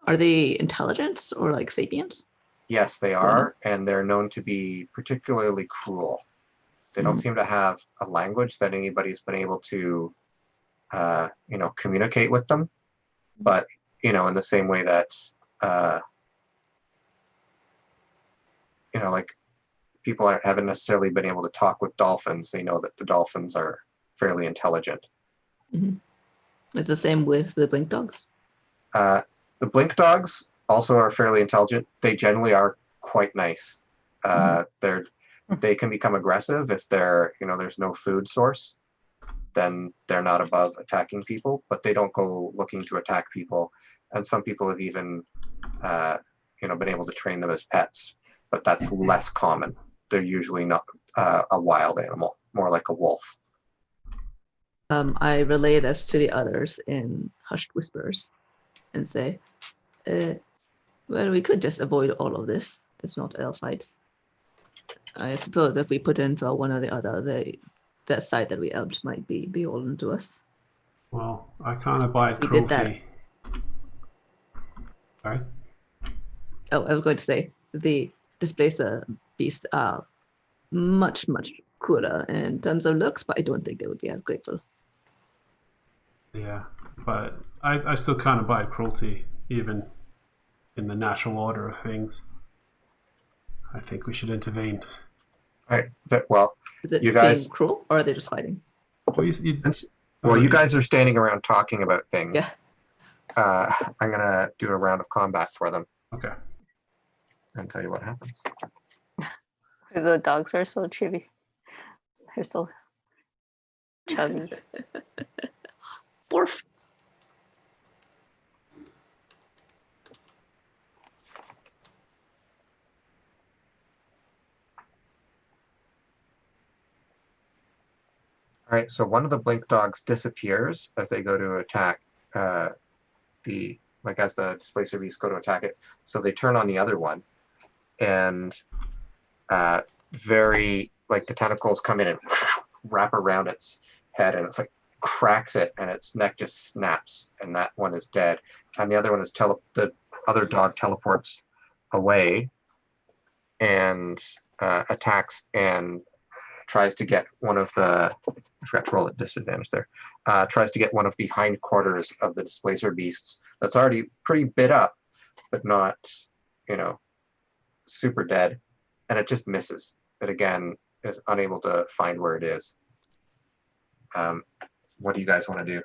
Are they intelligent or like sapiens? Yes, they are, and they're known to be particularly cruel. They don't seem to have a language that anybody's been able to, communicate with them. But, in the same way that, like people haven't necessarily been able to talk with dolphins, they know that the dolphins are fairly intelligent. Mm-hmm. It's the same with the blink dogs. The blink dogs also are fairly intelligent. They generally are quite nice. They can become aggressive if there's no food source. Then they're not above attacking people, but they don't go looking to attack people. And some people have even, been able to train them as pets, but that's less common. They're usually not a wild animal, more like a wolf. I relay this to the others in hushed whispers and say, well, we could just avoid all of this. It's not a fight. I suppose if we put in for one or the other, that side that we helped might be beholden to us. Well, I can't abide We did that. cruelty. Sorry? Oh, I was going to say, the displacer beasts are much, much cooler in terms of looks, but I don't think they would be as grateful. Yeah, but I still can't abide cruelty, even in the natural order of things. I think we should intervene. All right. Well, Is it you guys, being cruel, or are they just fighting? you guys are standing around talking about things. Yeah. I'm gonna do a round of combat for them Okay. and tell you what happens. The dogs are so chibi. They're so chubby. Borf. All right, so one of the blink dogs disappears as they go to attack as the displacer beasts go to attack it. So they turn on the other one, and the tentacles come in and wrap around its head, and it's like cracks it, and its neck just snaps, and that one is dead. And the other one is the other dog teleports away and attacks and tries to get one of the. I forgot to roll at disadvantage there. Tries to get one of the hindquarters of the displacer beasts that's already pretty bit up, but not, super dead. And it just misses. It again is unable to find where it is. What do you guys want to do?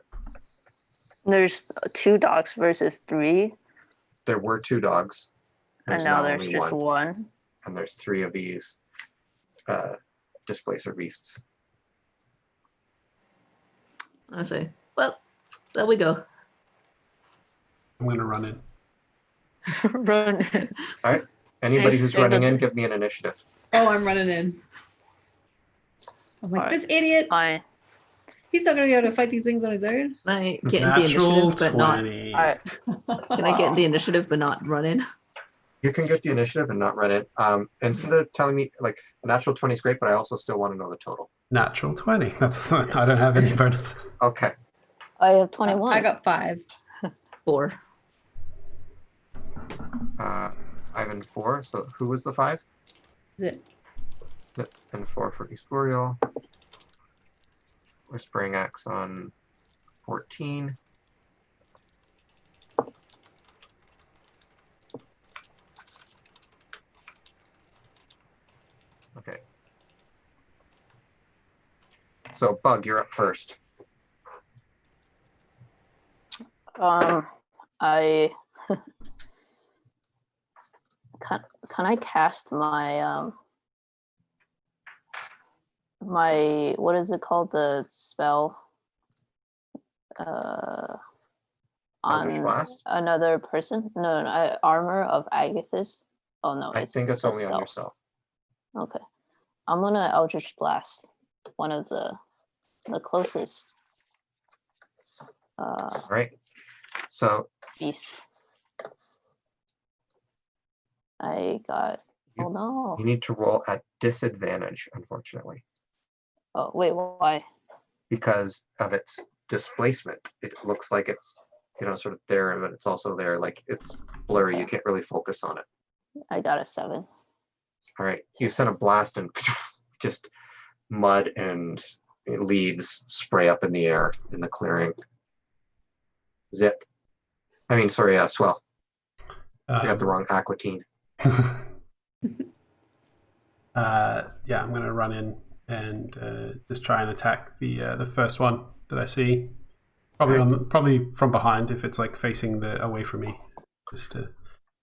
There's 2 dogs versus 3, There were 2 dogs. and now there's only just 1. And there's 3 of these displacer beasts. I say, well, there we go. I'm going to run in. Run. All right. Anybody who's Save running the- in, give me an initiative. Oh, I'm running in. I'm like, Alright. this idiot. Fine. He's not gonna be able to fight these things on his own. Can I get in the Natural initiative, but not? 20. Alright. Can I get in the initiative, but not run in? You can get the initiative and not run it. Instead of telling me like a natural 20 is great, but I also still want to know the total. Natural 20. That's I don't have any bonuses. Okay. I have 21. I got 5. 4. Ivan 4. So who was the 5? Zip. Zip and 4 for Eastboreal. Whispering Axe on 14. Okay. So Bug, you're up first. I can I cast my my, what is it called? The spell Eldritch on Blast? another person? No, armor of Agathis. Oh no, I think it's a only on self. yourself. Okay. I'm gonna Eldritch Blast one of the closest All right. So beast. I got, oh no. you need to roll at disadvantage, unfortunately, Oh wait, why? because of its displacement. It looks like it's, sort of there, but it's also there. Like it's blurry. You can't really focus on it. I got a 7. All right. You send a blast and just mud and leaves spray up in the air in the clearing. Zip. I mean, sorry, Swell. I got the wrong Aquatine. Yeah, I'm gonna run in and just try and attack the first one that I see. Probably probably from behind if it's like facing away from me. Just to...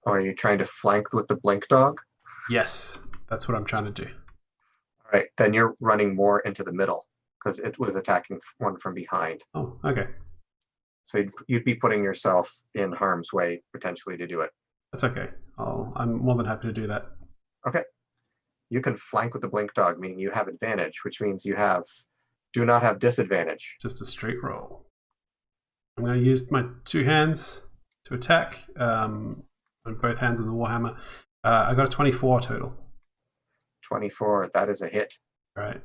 Oh, are you trying to flank with the blink dog? Yes, that's what I'm trying to do. All right, then you're running more into the middle because it was attacking one from behind. Oh, okay. So you'd be putting yourself in harm's way potentially to do it. That's okay. I'm more than happy to do that. Okay. You can flank with the blink dog, meaning you have advantage, which means you do not have disadvantage. Just a straight roll. I'm going to use my 2 hands to attack. On both hands of the Warhammer. I got a 24 total. 24, that is a hit. All right.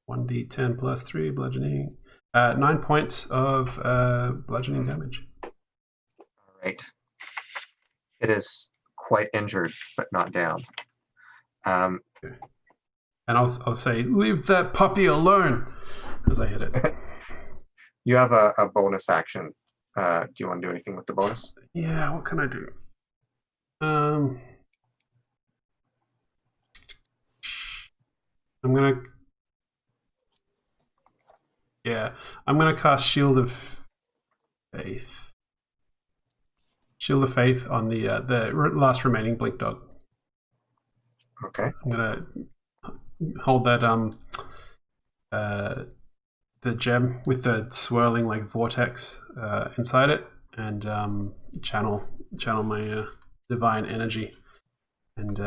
1d10 plus 3 bludgeoning. 9 points of bludgeoning damage. All right. It is quite injured, but not down. Okay. And I'll say, leave that puppy alone as I hit it. You have a bonus action. Do you want to do anything with the bonus? Yeah, what can I do? I'm gonna cast Shield of Faith. Shield of Faith on the last remaining blink dog. Okay. I'm gonna hold that the gem with the swirling like vortex inside it, and channel my divine energy, and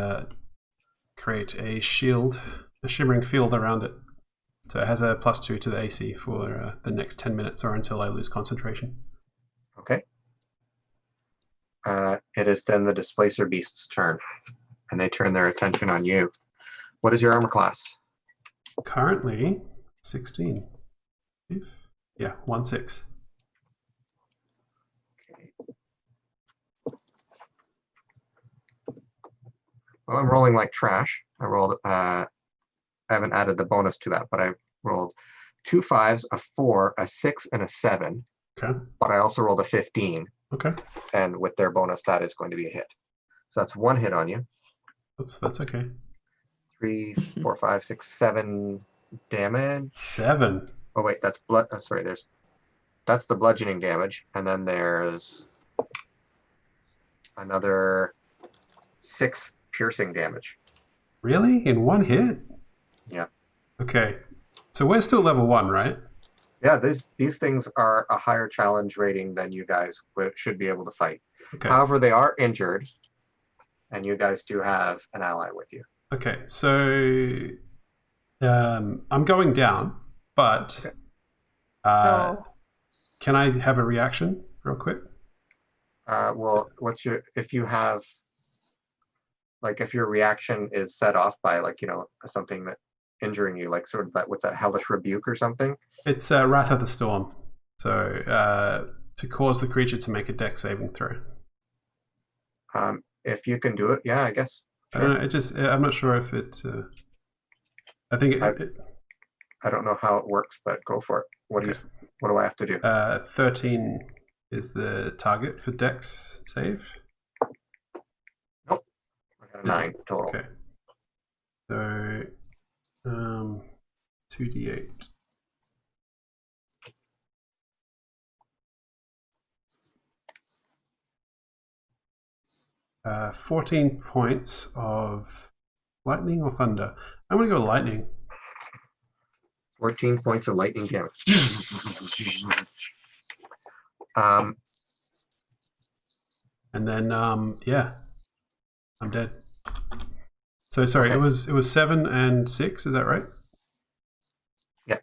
create a shield, a shimmering field around it. So it has a +2 to the AC for the next 10 minutes or until I lose concentration. Okay. It is then the Displacer Beast's turn, and they turn their attention on you. What is your armor class? Currently 16. Yeah, 1/6. Okay. Well, I'm rolling like trash. I rolled, I haven't added the bonus to that, but I rolled 2 5s, a 4, a 6, and a 7. Okay. But I also rolled a 15. Okay. And with their bonus, that is going to be a hit. So that's 1 hit on you. That's okay. 3, 4, 5, 6, 7 damage. 7. Oh wait, that's blood. Sorry, that's the bludgeoning damage, and then there's another 6 piercing damage. Really? In 1 hit? Yeah. Okay. So we're still level 1, right? Yeah, these things are a higher challenge rating than you guys should be able to fight. Okay. However, they are injured, and you guys do have an ally with you. Okay, so I'm going down, but No. can I have a reaction real quick? Well, if your reaction is set off by something that injuring you, like sort of what's that, hellish rebuke or something? It's Wrath of the Storm. So to cause the creature to make a dex saving throw. If you can do it, yeah, I guess. Sure. I don't know. I'm not sure if it. I think I don't know how it works, but go for it. What do I have to do? 13 is the target for dex save. Nope. I got a 9 total. Okay. So 2d8. Uh, 14 points of lightning or thunder. I'm going to go lightning. 14 points of lightning damage. And then yeah, I'm dead. So sorry, Okay. it was 7 and 6, is that right? Yeah.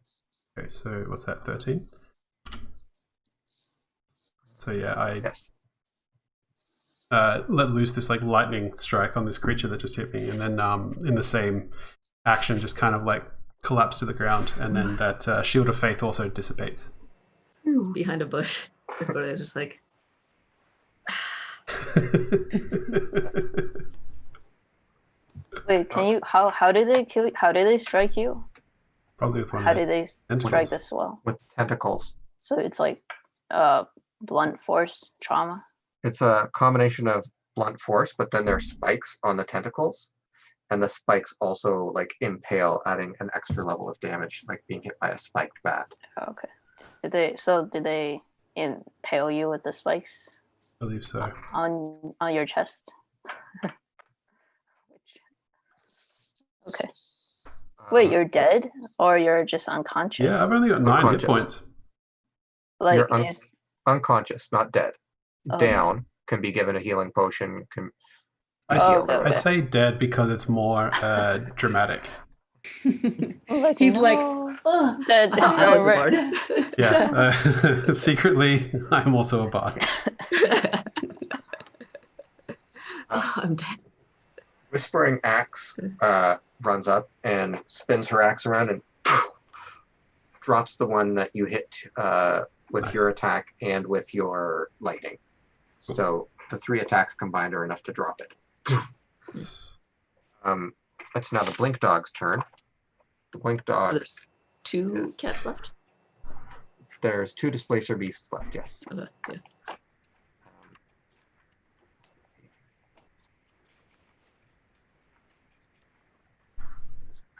Okay, so what's that, 13? So yeah, Yes. I let loose this like lightning strike on this creature that just hit me, and then in the same action just kind of like collapse to the ground, and then that shield of faith also dissipates. Behind a bush. This brother is just like, Wait, can you? How did they kill? How did they strike you? Probably with one How of did the they strike tentacles. this well? With tentacles. So it's like blunt force trauma. It's a combination of blunt force, but then there's spikes on the tentacles. And the spikes also like impale, adding an extra level of damage, like being hit by a spiked bat. Okay. Did they impale you with the spikes I believe so. on your chest? Okay. Wait, you're dead, or you're just unconscious? Yeah, I've only got 9 hit Unconscious. points. Like, You're unconscious, not dead. Oh. Down, can be given a healing potion. I, Oh, s- okay, I okay. say dead because it's more dramatic. like, He's like, no. oh, Dead I was a forever. bard. Yeah, secretly, I'm also a bard. Oh, I'm dead. Whispering Axe runs up and spins her axe around and drops the one that you hit with Nice. your attack and with your lightning. So the 3 attacks combined are enough to drop it. It's now the Blink Dog's turn. The Blink Dog. There's 2 Yes. cats left. There's 2 Displacer beasts left. Yes. Okay, yeah.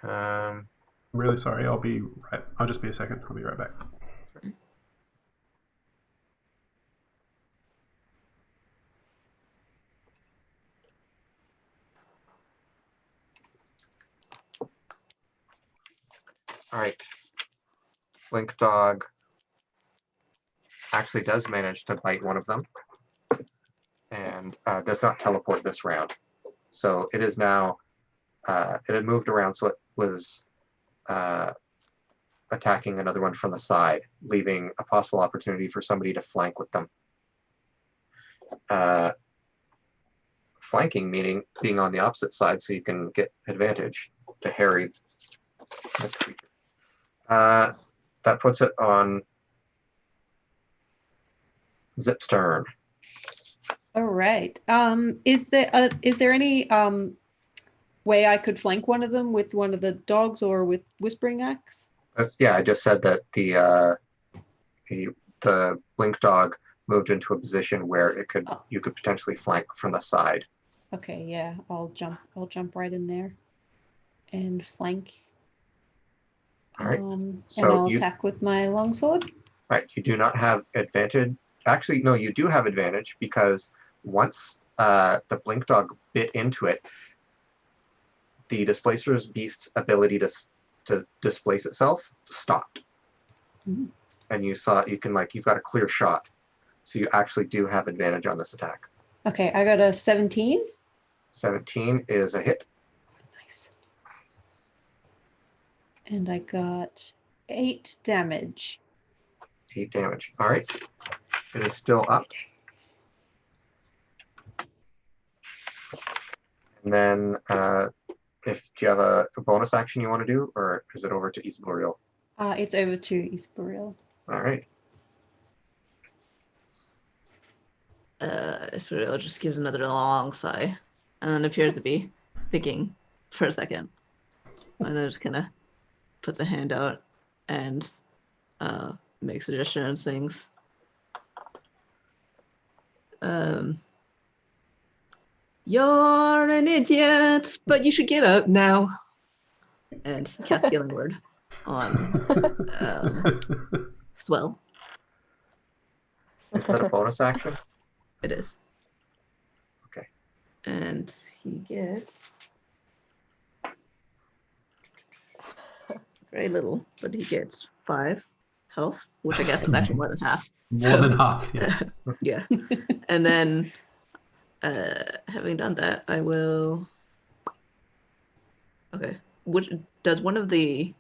Um, I'm really sorry. I'll just be a second. I'll be right back. all right. Blink Dog actually does manage to bite one of them and does not teleport this round. So it is now, it had moved around, so it was attacking another one from the side, leaving a possible opportunity for somebody to flank with them. Flanking meaning being on the opposite side so you can get advantage to harry the creature. That puts it on Zip's turn. all right. Is there any way I could flank one of them with one of the dogs or with Whispering Axe? Yeah, I just said that the Blink Dog moved into a position where you could potentially flank from the side. Okay, yeah, I'll jump right in there and flank. All right. And So I'll attack with my longsword. Right, you do not have advantage. Actually, no, you do have advantage because once the Blink Dog bit into it, the Displacer's Beast's ability to displace itself stopped. Mhm. And you've got a clear shot. So you actually do have advantage on this attack. Okay, I got a 17. 17 is a hit. Nice. And I got 8 damage. 8 damage. All right. It is still up. And then do you have a bonus action you want to do, or is it over to East Boreal? It's over to East Boreal. All right. Esperial just gives another long sigh and then appears to be thinking for a second. And then just kind of puts a hand out and makes a gesture and sings. You're an idiot, but you should get up now. And cast Healing Word on Swell. Is that a bonus action? It is. Okay. And he gets. very little, but he gets 5 health, which I guess is actually more than half. More than half, yeah. Yeah. And then, having done that, I will. Okay. Which does one of the?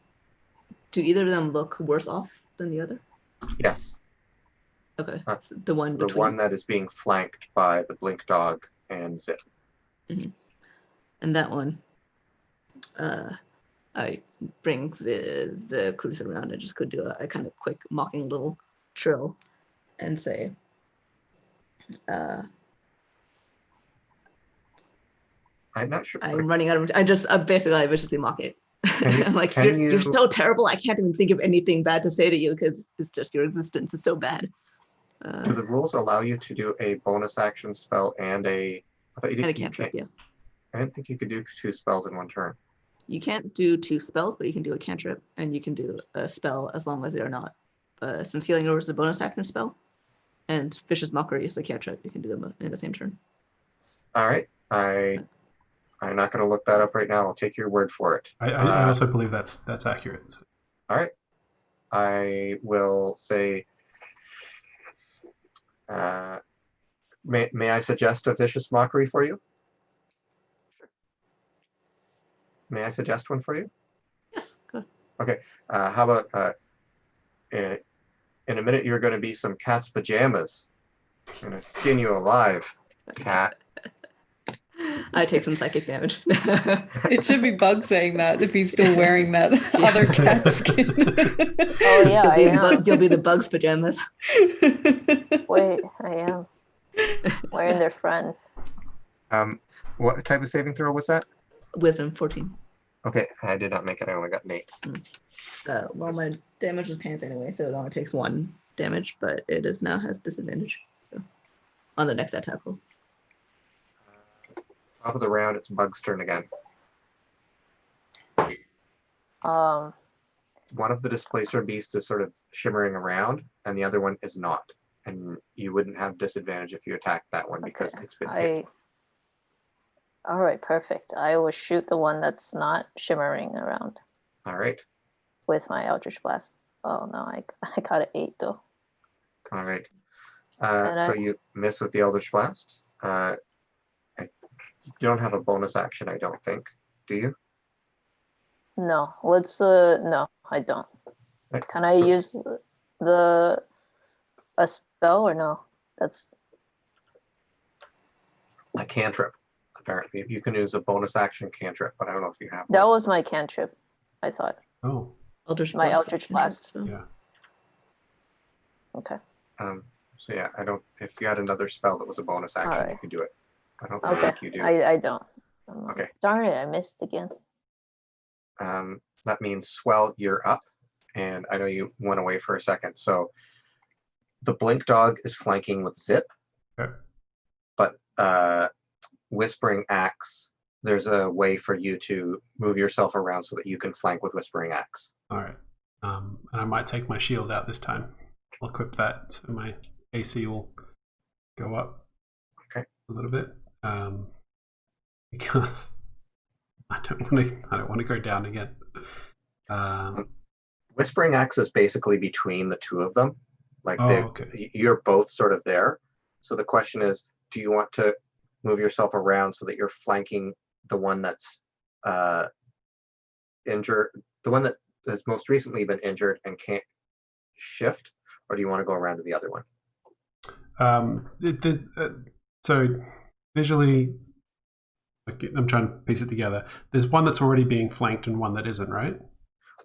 Do either of them look worse off than the other? Yes. Okay. So the one The between. one that is being flanked by the blink dog and Zip. And that one, I bring the cruiser around and just could do a kind of quick mocking little trill and say, I'm not sure. I'm running out of. I just basically I viciously mock it. you- I'm like, can you're so terrible. I can't even think of anything bad to say to you because it's just your existence is so bad. Do the rules allow you to do a bonus action spell and a? I thought you And a did. You cantrip, can't. yeah. I didn't think you could do 2 spells in one turn. You can't do 2 spells, but you can do a cantrip and you can do a spell as long as they're not. Since Healing Over is a bonus action spell, and Vicious Mockery is a cantrip, you can do them in the same turn. All right. I'm not going to look that up right now. I'll take your word for it. I also believe that's accurate. All right. I will say. May I suggest a vicious mockery for you? May I suggest one for you? Yes, good. How about in a minute you're going to be some cat's pajamas. I'm going to skin you alive, cat. I take some psychic damage. It should be Bug saying that if he's still wearing that other cat skin. Oh yeah, I am. You'll be the bug's pajamas. Wait, I am wearing their friend. What type of saving throw was that? Wisdom 14. Okay, I did not make it. I only got an 8. Well, my damage was pants anyway, so it only takes 1 damage, but it is now has disadvantage on the next attack roll. Top of the round, it's Bug's turn again. One of the displacer beasts is sort of shimmering around, and the other one is not. And you wouldn't have disadvantage if you attacked that one because it's been hit. All right, perfect. I will shoot the one that's not shimmering around All right. with my Eldritch Blast. Oh no, I got an 8 though. All right. And So I- you miss with the Eldritch Blast. You don't have a bonus action, I don't think. Do you? No, no, I don't. Right, Can I so- use a spell or no? That's A cantrip, apparently. You can use a bonus action cantrip, but I don't know if you have that one. was my cantrip, I thought. Oh, Eldritch My Blast, Eldritch cantrip, Blast. so- yeah. Okay. So yeah, I don't. If you had another spell that was a bonus action, you Alright. could do it. I don't Okay. think you do. I don't. Okay. Darn it, I missed again. That means Swell, you're up, and I know you went away for a second. So the blink dog is flanking with Zip, Okay. but Whispering Axe, there's a way for you to move yourself around so that you can flank with Whispering Axe. All right. And I might take my shield out this time. I'll equip that so my AC will go up. Okay. A little bit. Because I don't want to go down again. Whispering Axe is basically between the two of them. Like okay. you're both sort of there. So the question is, do you want to move yourself around so that you're flanking the one that's injured, the one that has most recently been injured and can't shift, or do you want to go around to the other one? So visually, I'm trying to piece it together. There's one that's already being flanked and one that isn't, right?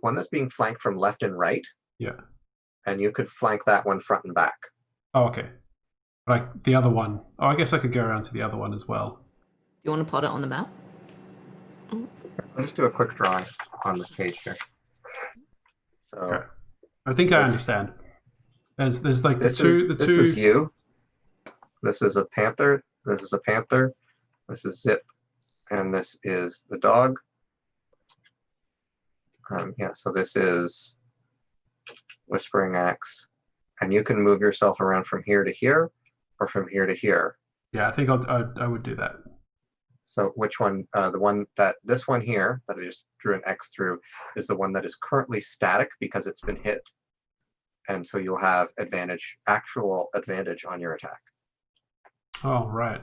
One that's being flanked from left and right, Yeah. and you could flank that one front and back. Oh, okay. Like the other one. Oh, I guess I could go around to the other one as well. You want to plot it on the map? I'll just do a quick drawing on this page here. So Okay. I think I understand. There's like this the two. this is you. This is a panther. This is a panther. This is Zip, and this is the dog. Yeah, so this is Whispering Axe, and you can move yourself around from here to here, or from here to here. Yeah, I think I would do that. So which one? This one here that I just drew an X through is the one that is currently static because it's been hit, and so you'll have actual advantage on your attack. Oh, right.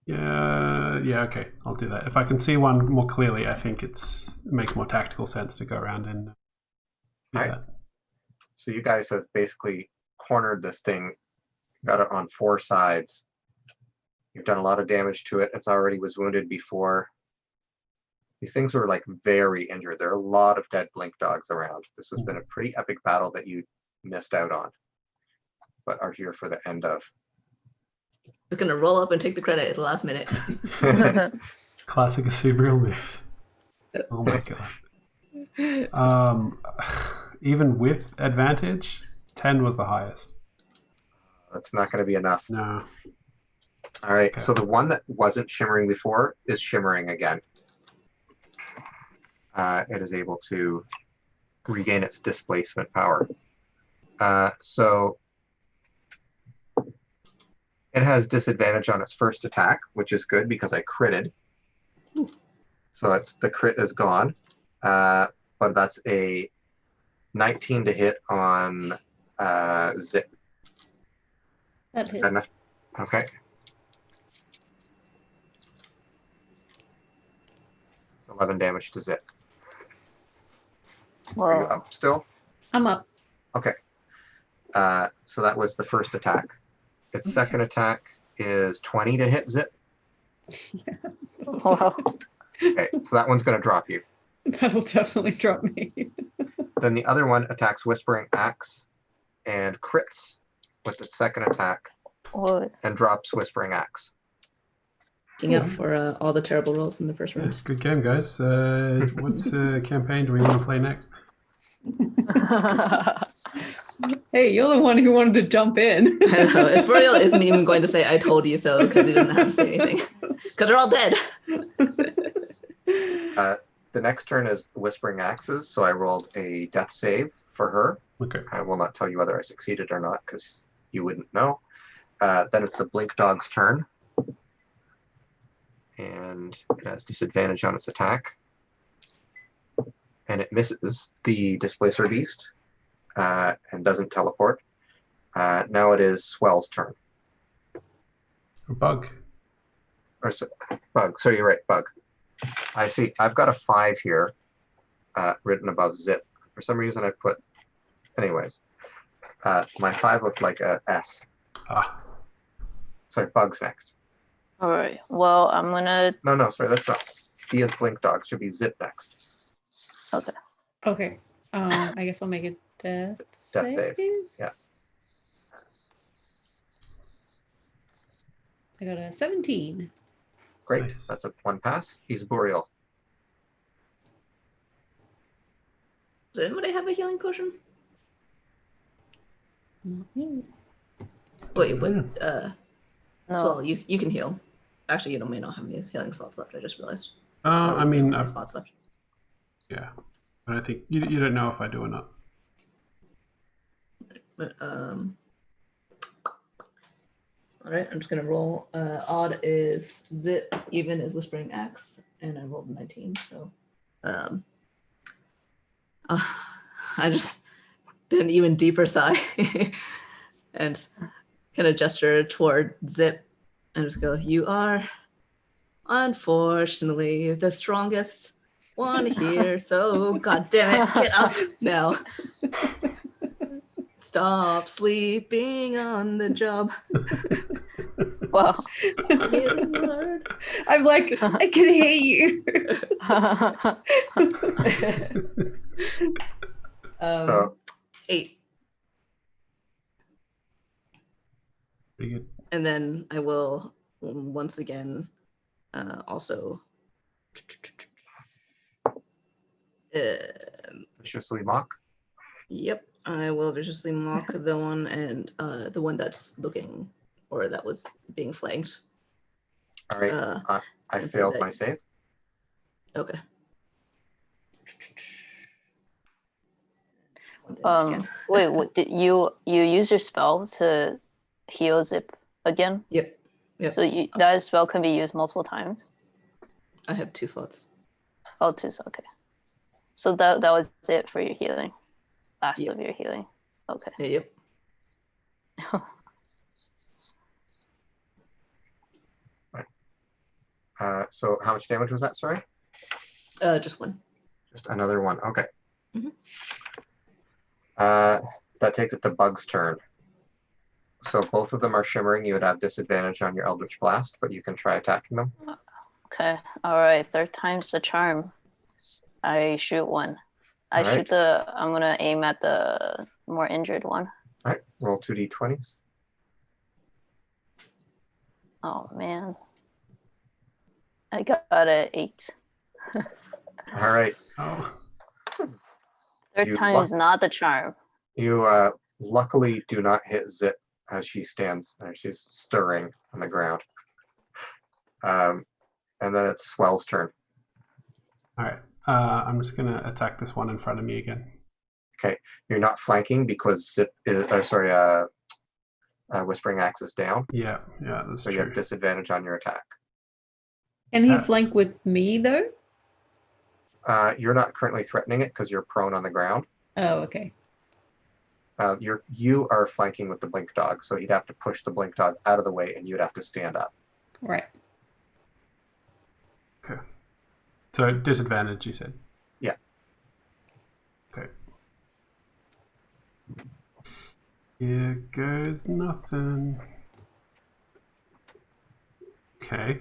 Yeah, okay, I'll do that. If I can see one more clearly, I think it makes more tactical sense to go around and do Right. that. So you guys have basically cornered this thing, got it on 4 sides. You've done a lot of damage to it. It's already was wounded before. These things were like very injured. There are a lot of dead blink dogs around. This has been a pretty epic battle that you missed out on, but are here for the end of. Just gonna roll up and take the credit at the last minute. Classic Asubriel move. Oh my god. Even with advantage, 10 was the highest. That's not going to be enough. No. All right, Okay. so the one that wasn't shimmering before is shimmering again. It is able to regain its displacement power. So it has disadvantage on its first attack, which is good because I critted. So the crit is gone. But that's a 19 to hit on Zip. That Is hit. that enough? Okay. It's 11 damage to Zip. Are you Well, up still? I'm up. Okay. So that was the first attack. Its second attack is 20 to hit Zip. wow. Okay, so that one's going to drop you. That'll definitely drop me. Then the other one attacks Whispering Axe and crits with its second attack What? and drops Whispering Axe. Looking out for all the terrible rolls in the first round. Good game, guys. What campaign do we want to play next? Hey, you're the one who wanted to jump in. I don't know. Esporial isn't even going to say "I told you so" because he doesn't have to say anything because they're all dead. The next turn is Whispering Axes, so I rolled a death save for her. Okay. I will not tell you whether I succeeded or not because you wouldn't know. Then it's the Blink Dog's turn. And it has disadvantage on its attack. And it misses the Displacer Beast and doesn't teleport. Now it is Swell's turn. Bug. Bug. So you're right, Bug. I see. I've got a 5 here written above Zip. For some reason I put... Anyways. My 5 looked like a S. Ah. Sorry, Bug's next. All right. Well, I'm gonna. No, sorry, that's not. He is Blink Dog. Should be Zip next. Okay. Okay. I guess I'll make it death Death save. Yeah. I got a 17. Great. Nice. That's a 1 pass. He's Boreal. Does anybody have a healing potion? Not me. Wait, what? No. Swell, you can heal. Actually, you may not have any healing slots left. I just realized. I mean, Slots left. yeah. I don't think you don't know if I do or not. But, all right, I'm just gonna roll. Odd is Zip, even is Whispering Axe, and I rolled 19. So, I just did an even deeper sigh and kind of gesture toward Zip and just go, "You are unfortunately the strongest one here, so god damn it, get up now. Stop sleeping on the job." Wow. Healing word. I'm like, I can hear you. So 8. Pretty good. And then I will once again also viciously mock. yep, I will viciously mock the one and the one that's looking or that was being flanked. All right. I and say failed that- my save. Okay. Wait. What did you use your spell to heal Zip again? Yep. Yep. So that spell can be used multiple times. I have 2 slots. Oh, two. So okay. So that was it for your healing. Last Yep. of your healing. Okay. Yep. So how much damage was that? Sorry. Just 1. Just another one. Okay. Mhm. That takes it to Bug's turn. So both of them are shimmering. You would have disadvantage on your Eldritch Blast, but you can try attacking them. Okay. All right. Third time's the charm. I shoot one. I All right. shoot the. I'm gonna aim at the more injured one. All right. Roll 2d20s. Oh man. I got a 8. All right. Oh, Third You time luck- is not the charm. You luckily do not hit Zip as she stands there. She's stirring on the ground. And then it's Swell's turn. all right. I'm just gonna attack this one in front of me again. Okay. You're not flanking because Zip is, Whispering Axe is down. Yeah, that's So you true. have disadvantage on your attack. Can he Uh, flank with me though? You're not currently threatening it because you're prone on the ground. Oh, okay. You are flanking with the blink dog, so he'd have to push the blink dog out of the way, and you'd have to stand up. Right. Okay. So disadvantage, you said. Yeah. Okay. Here goes nothing. Okay.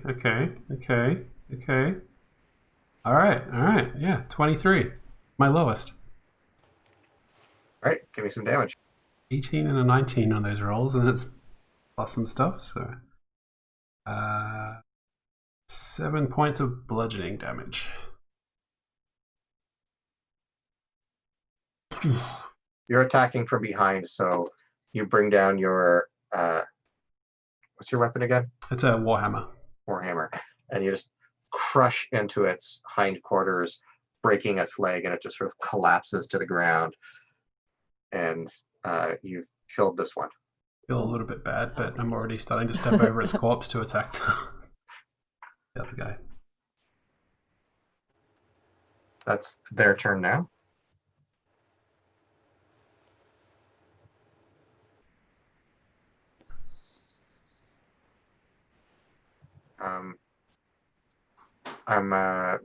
All right. Yeah, 23. My lowest. All right, give me some damage. 18 and a 19 on those rolls, and it's plus some stuff, so 7 points of bludgeoning damage. You're attacking from behind, so you bring down your what's your weapon again? It's a warhammer. Warhammer, and you just crush into its hindquarters, breaking its leg, and it just sort of collapses to the ground. And you've killed this one. Feel a little bit bad, but I'm already starting to step over its corpse to attack the other guy. That's their turn now. I'm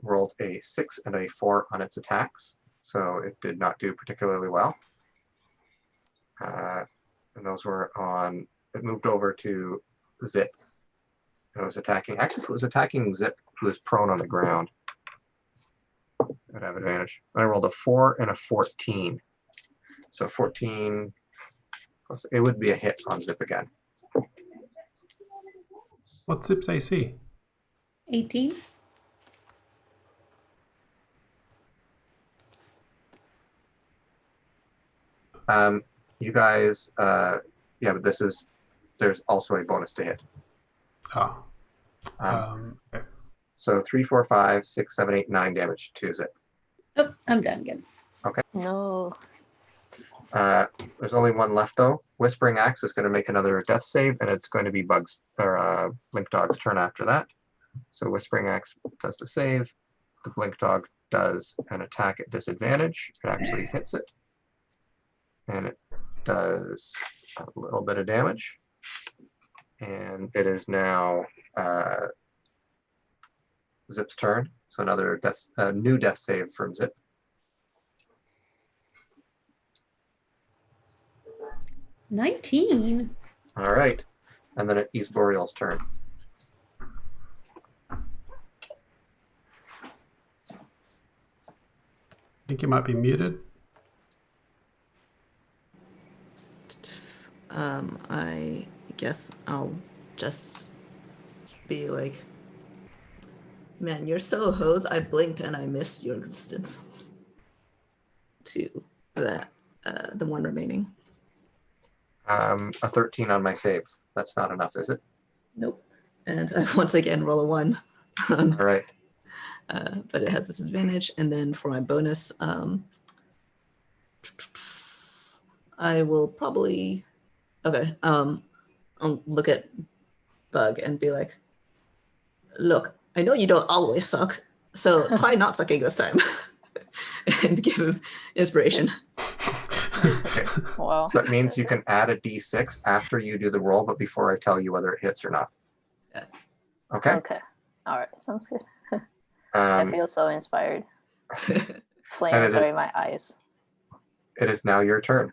rolled a 6 and a 4 on its attacks, so it did not do particularly well. And those were on. It moved over to Zip. It was attacking. Actually, if it was attacking Zip, who was prone on the ground, it would have advantage. I rolled a 4 and a 14. So 14. Plus, it would be a hit on Zip again. What's Zip's AC? 18. You guys, yeah, but there's also a bonus to hit. Oh. Okay. So 3, 4, 5, 6, 7, 8, 9 damage to Zip. Oh, I'm done again. No. There's only one left though. Whispering Axe is going to make another death save, and it's going to be Blink Dog's turn after that. So Whispering Axe does the save. The Blink Dog does an attack at disadvantage. It actually hits it, and it does a little bit of damage. And it is now Zip's turn. So another new death save from Zip. 19. All right, and then it's East Boreal's turn. I think you might be muted. I guess I'll just be like, man, you're so hose. I blinked and I missed your existence. To that, the one remaining. A 13 on my save. That's not enough, is it? Nope. And I once again roll a 1. All right. But it has disadvantage. And then for my bonus, I will probably. Okay. I'll look at Bug and be like, look, I know you don't always suck, so try not sucking this time. And give him inspiration. Okay. Wow. So that means you can add a d6 after you do the roll, but before I tell you whether it hits or not. Yeah. Okay. Okay. All right. Sounds good. I feel so inspired. Flames are in my eyes. It is now your turn.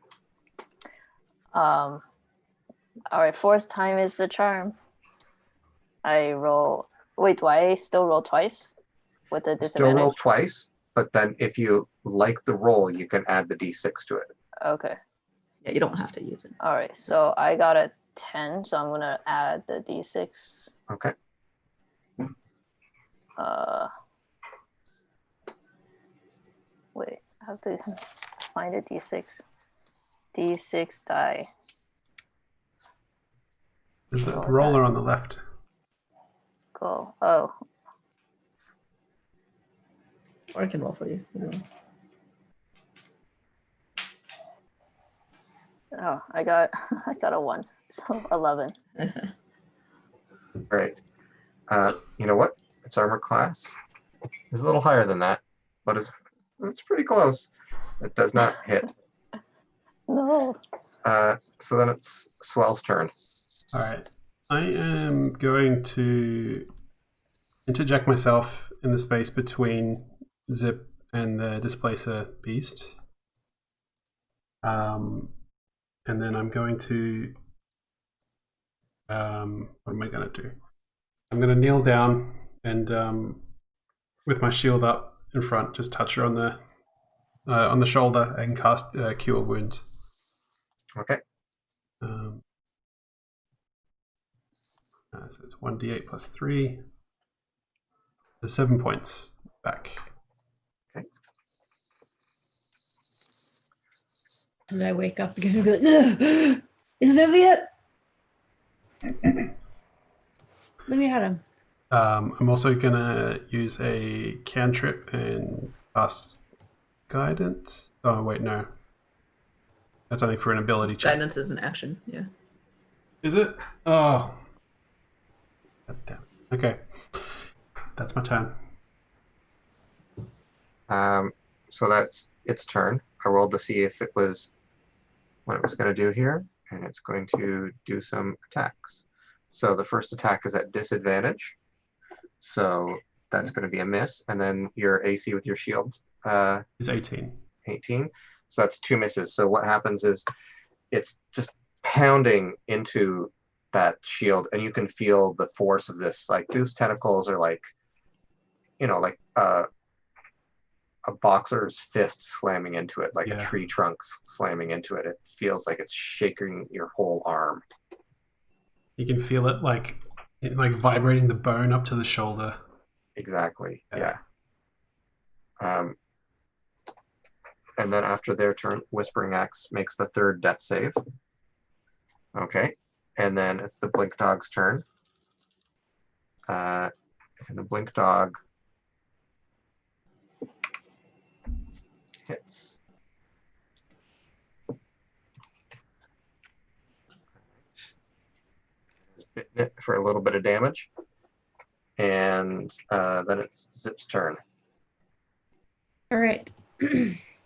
All right. 4th time is the charm. I roll. Wait, do I still roll twice with the Still disadvantage? roll twice, but then if you like the roll, you can add the d6 to it. Okay. Yeah, you don't have to use it. All right. So I got a 10, so I'm gonna add the d6. Okay. Wait, I have to find a d6. D6 die. There's the roller on the left. Go. Oh, Or I can roll for you. oh, I got a 1, so 11. All right. You know what? Its armor class is a little higher than that, but it's pretty close. It does not hit. No. So then it's Swell's turn. All right. I am going to interject myself in the space between Zip and the displacer beast. And then I'm going to what am I going to do? I'm going to kneel down and with my shield up in front, just touch her on the shoulder and cast Cure Wounds. Okay. So it's 1d8 plus 3. So 7 points back. Okay. And I wake up again and be like, "Ugh, is it over yet? Let me at him." I'm also going to use a cantrip and cast Guidance. Oh, wait, no. That's only for an ability check. Guidance is an action, yeah. Is it? Oh. God damn. Okay. That's my turn. So that's its turn. I rolled to see if it was what it was going to do here, and it's going to do some attacks. So the first attack is at disadvantage. So that's going to be a miss, and then your AC with your shield Is 18. 18. So that's 2 misses. So what happens is it's just pounding into that shield, and you can feel the force of this. Like those tentacles are like, like a boxer's fist slamming into it, like a tree trunk slamming into it. It feels like it's shaking your whole arm. You can feel it like vibrating the bone up to the shoulder. Exactly. Yeah. And then after their turn, Whispering Axe makes the 3rd death save. Okay. And then it's the Blink Dog's turn. And the Blink Dog hits. It's bitten it for a little bit of damage. And then it's Zip's turn. All right.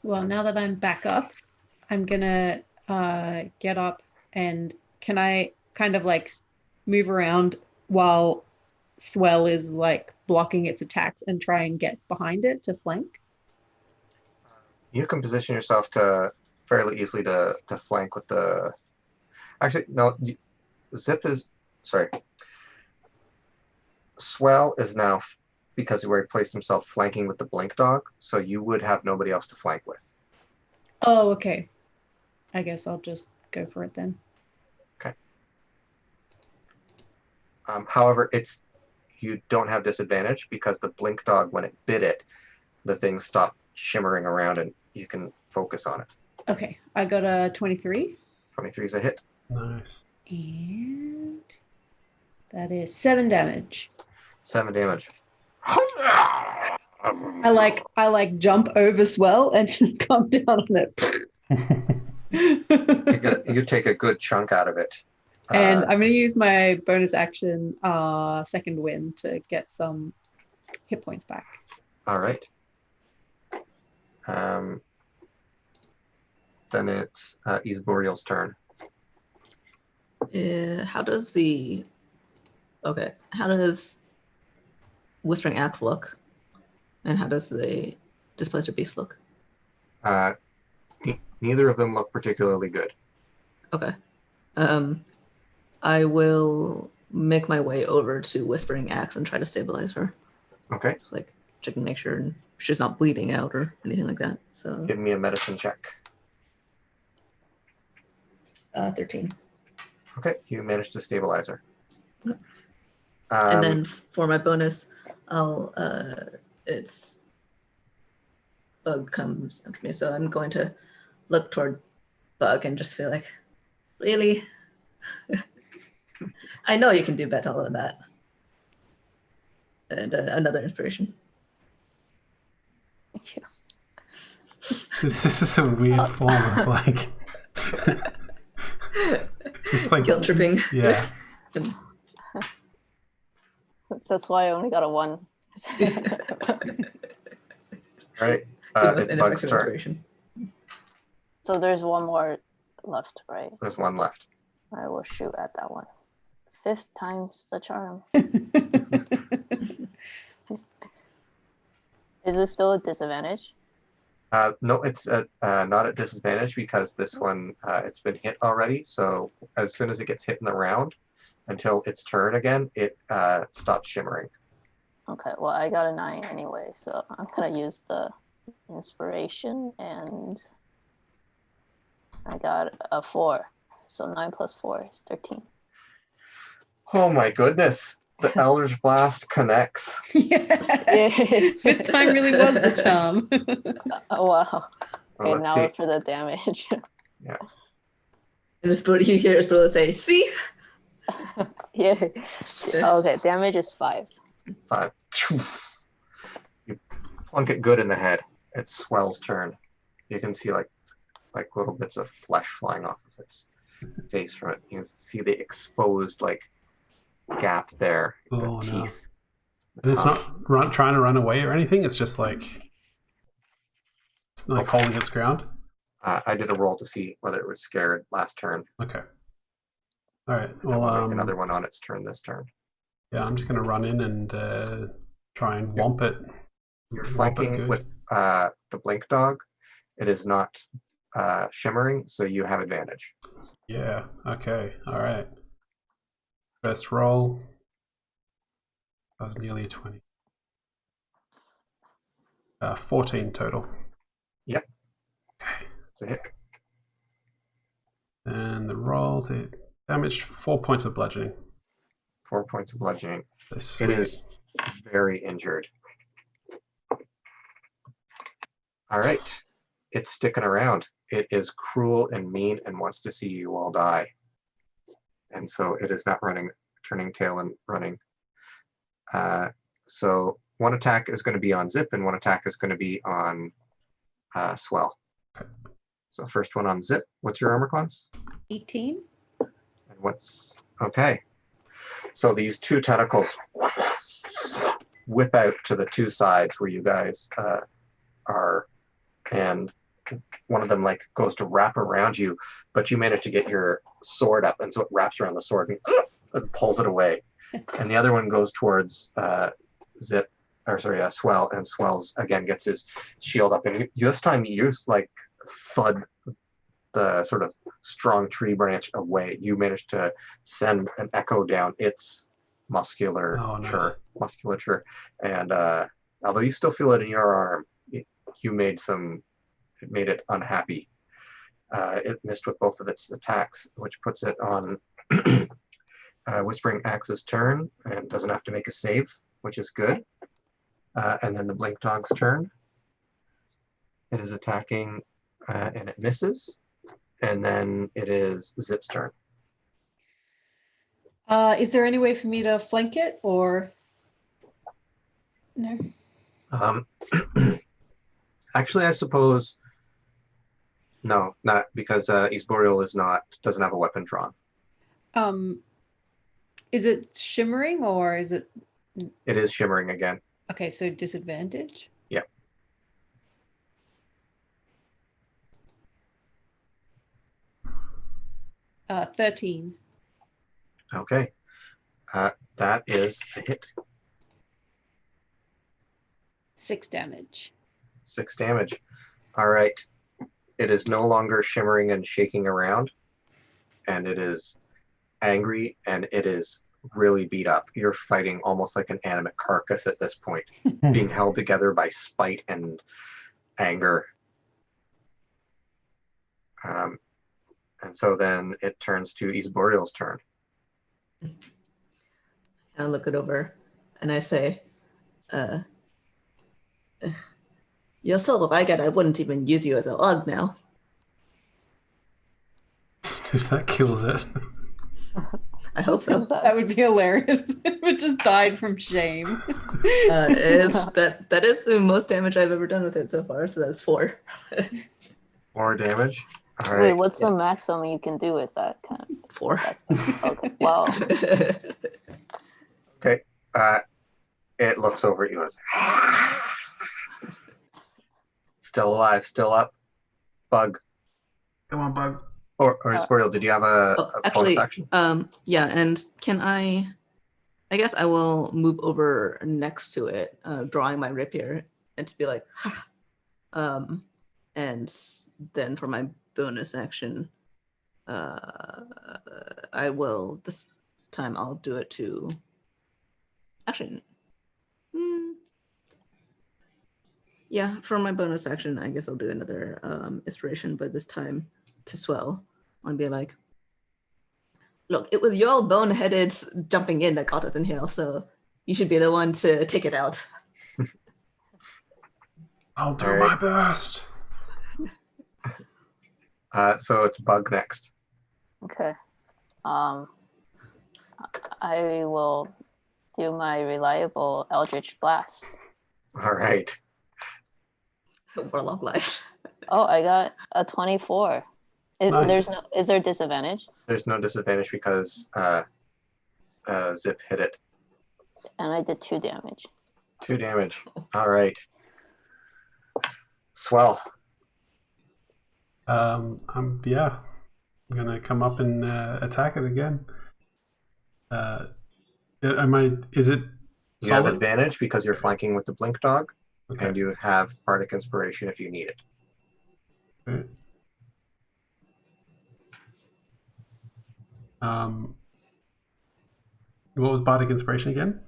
Well, now that I'm back up, I'm gonna get up, and can I kind of like move around while Swell is like blocking its attacks and try and get behind it to flank? You can position yourself to fairly easily to flank with the. Actually, no. Zip is sorry. Swell is now, because where he placed himself, flanking with the Blink Dog, so you would have nobody else to flank with. Oh, okay. I guess I'll just go for it then. Okay. However, you don't have disadvantage because the Blink Dog, when it bit it, the thing stopped shimmering around and you can focus on it. Okay, I got a 23. 23 is a hit. Nice. And that is 7 damage. 7 damage. I like jump over Swell and just come down on it. You take a good chunk out of it. And I'm going to use my bonus action, second wind, to get some hit points back. All right. Then it's Isboriel's turn. How does the how does Whispering Axe look, and how does the Displacer Beast look? Neither of them look particularly good. Okay. I will make my way over to Whispering Axe and try to stabilize her. Okay. Just like checking, make sure she's not bleeding out or anything like that. So Give me a medicine check. 13. Okay, you managed to stabilize her. And then for my bonus, I'll it's Bug comes after me, so I'm going to look toward Bug and just feel like, really? I know you can do better than that. And another inspiration. Thank you. This is a weird form of like, just like Guilt tripping. Yeah. And That's why I only got a 1. All right, the most it's Bug's ineffective turn. inspiration. So there's one more left, right? There's one left. I will shoot at that one. 5th time's the charm. Is this still a disadvantage? No, it's not at disadvantage because this one, it's been hit already. So as soon as it gets hit in the round, until its turn again, it stops shimmering. Okay, well, I got a 9 anyway, so I'm going to use the inspiration, and I got a 4. So 9 plus 4 is 13. Oh my goodness. The Eldritch Blast connects. Yes. Fifth time really was the charm. Oh, wow. Well, Okay, let's now see. for the damage. Yeah. And you hear Isabella say, "See." Yeah. Okay, damage is 5. 5. You plunk it good in the head. It's Swell's turn. You can see like little bits of flesh flying off of its face from it. You can see the exposed like gap there. Oh, The no. teeth. And it's not trying to run away or anything. It's just like it's like holding its ground. I did a roll to see whether it was scared last turn. Okay. All right. And we'll Well, make another one on its turn this turn. yeah, I'm just gonna run in and try and whomp it. You're Whomp it flanking good. with the blink dog. It is not shimmering, so you have advantage. Yeah. Okay. All right. First roll. That was nearly a 20. 14 total. Yep. Okay. It's a hit. And the roll to damage 4 points of bludgeoning. 4 points of bludgeoning. This It is very injured. All right. It's sticking around. It is cruel and mean and wants to see you all die. And so it is not running, turning tail and running. So one attack is going to be on Zip and one attack is going to be on Swell. Okay. So first one on Zip. What's your armor class? 18. And what's okay? So these two tentacles whip out to the two sides where you guys are, and one of them like goes to wrap around you, but you manage to get your sword up, and so it wraps around the sword and pulls it away. And the other one goes towards Swell, and Swell's again gets his shield up, and this time you like thud the sort of strong tree branch away. You managed to send an echo down its musculature, and although you still feel it in your arm, it made it unhappy. It missed with both of its attacks, which puts it on Whispering Axe's turn and doesn't have to make a save, which is good. And then the Blink Dog's turn. It is attacking and it misses. And then it is Zip's turn. Is there any way for me to flank it, or no? Actually, I suppose no, not because Isboriel doesn't have a weapon drawn. Is it shimmering or is it It is shimmering again. okay? So disadvantage. Yep. 13. Okay. That is a hit. 6 damage. 6 damage. All right. It is no longer shimmering and shaking around, and it is angry, and it is really beat up. You're fighting almost like an animate carcass at this point, being held together by spite and anger. And so then it turns to Isboriel's turn. I look it over and I say, you're so like it, I wouldn't even use you as a log now. If that kills it. I hope so. That would be hilarious. It would just died from shame. That is the most damage I've ever done with it so far, so that's 4. 4 damage. All Wait, right. what's the maximum you can do with that kind of? 4. Okay. Wow. Okay. It looks over at you and is still alive, still up. Bug. Come on, bug. Or Isboriel, did you have a bonus action? Yeah, and can I guess I will move over next to it, drawing my rapier, and to be like, and then for my bonus action, I will, this time I'll do it to, actually, yeah, for my bonus action, I guess I'll do another inspiration, but this time to Swell. I'll be like, look, it was your boneheaded jumping in that got us in here, so you should be the one to take it out. I'll do my best. So it's Bug next. Okay. I will do my reliable Eldritch Blast. All right. Warlock life. Oh, I got a 24. Nice. Is there disadvantage? There's no disadvantage because Zip hit it. And I did 2 damage. 2 damage. All right. Swell. I'm gonna come up and attack it again. Is it You have solid? advantage because you're flanking with the Blink Dog, Okay. and you have Bardic Inspiration if you need it. Okay. What was Bardic Inspiration again?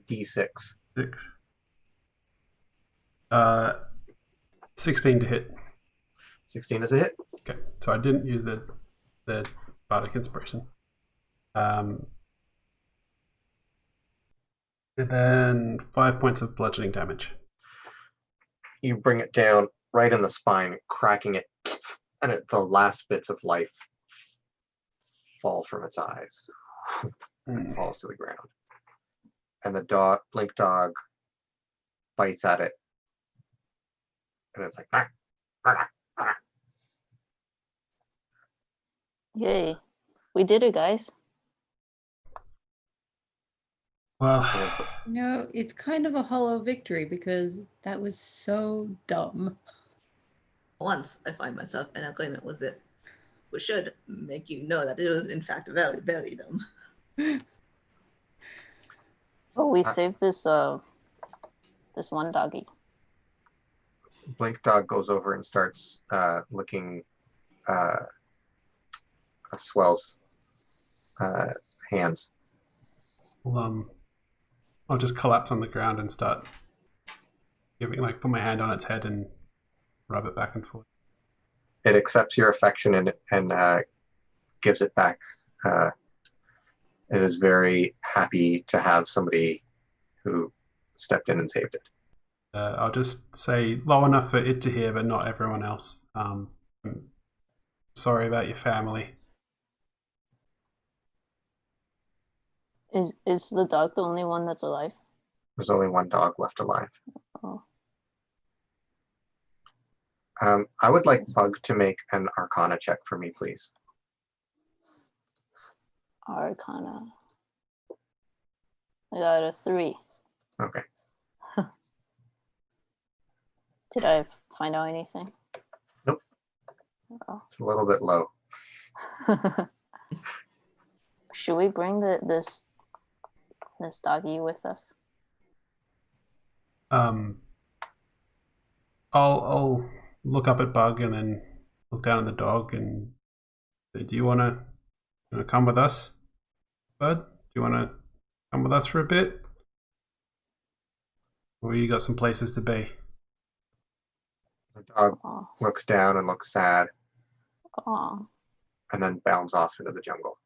D6. 6. 16 to hit. 16 is a hit. Okay, so I didn't use the Bardic Inspiration. And then 5 points of bludgeoning damage. You bring it down right in the spine, cracking it, and the last bits of life fall from its eyes and falls to the ground. And the Blink Dog bites at it, and it's like, "Ah, ah, ah." Yay. We did it, guys. Well, No, it's kind of a hollow victory because that was so dumb. Once I find myself in agreement with it, which should make you know that it was in fact very, very dumb. Oh, we saved this one doggy. Blink Dog goes over and starts licking Swell's hands. I'll just collapse on the ground and start put my hand on its head and rub it back and forth. It accepts your affection and gives it back. It is very happy to have somebody who stepped in and saved it. I'll just say low enough for it to hear, but not everyone else. I'm sorry about your family. Is the dog the only one that's alive? There's only one dog left alive. Oh. I would like Bug to make an Arcana check for me, please. Arcana. I got a 3. Okay. Did I find out anything? Nope. Oh. It's a little bit low. Should we bring this doggy with us? I'll look up at Bug and then look down at the dog and say, do you want to come with us, Bud? Do you want to come with us for a bit? Or you got some places to be? The dog Oh, looks down and looks sad oh. and then bounds off into the jungle.